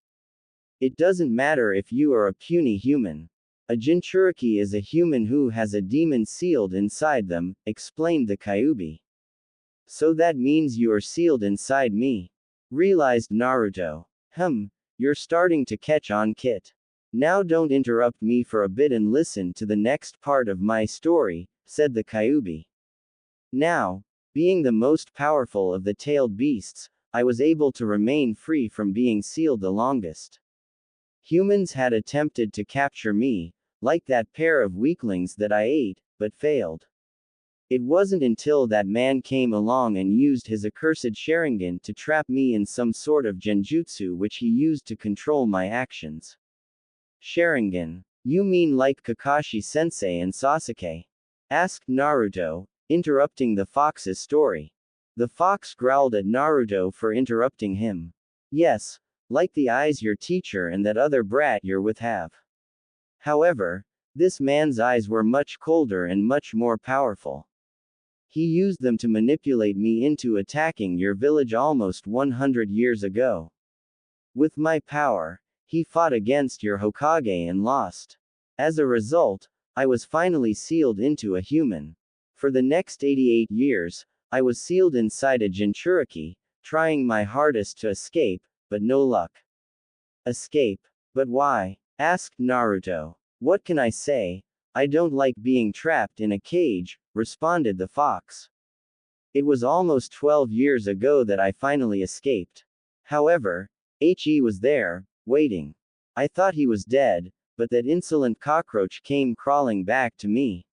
It doesn't matter if you are a puny human. A Jinchuriki is a human who has a demon sealed inside them, explained the Kyuubi. So that means you are sealed inside me, realized Naruto. You're starting to catch on, Kit. Now don't interrupt me for a bit and listen to the next part of my story, said the Kyuubi. Now, being the most powerful of the tailed beasts, I was able to remain free from being sealed the longest. Humans had attempted to capture me, like that pair of weaklings that I ate, but failed. It wasn't until that man came along and used his accursed Sharingan to trap me in some sort of genjutsu which he used to control my actions. Sharingan? You mean like Kakashi-sensei and Sasuke? Asked Naruto, interrupting the fox's story. The fox growled at Naruto for interrupting him. Yes, like the eyes your teacher and that other brat you're with have. However, this man's eyes were much colder and much more powerful. He used them to manipulate me into attacking your village almost 100 years ago. With my power, he fought against your Hokage and lost. As a result, I was finally sealed into a human. For the next 88 years, I was sealed inside a Jinchuriki, trying my hardest to escape, but no luck. Escape? But why? Asked Naruto. What can I say? I don't like being trapped in a cage, responded the fox. It was almost 12 years ago that I finally escaped. However, He was there, waiting. I thought he was dead, but that insolent cockroach came crawling back to me.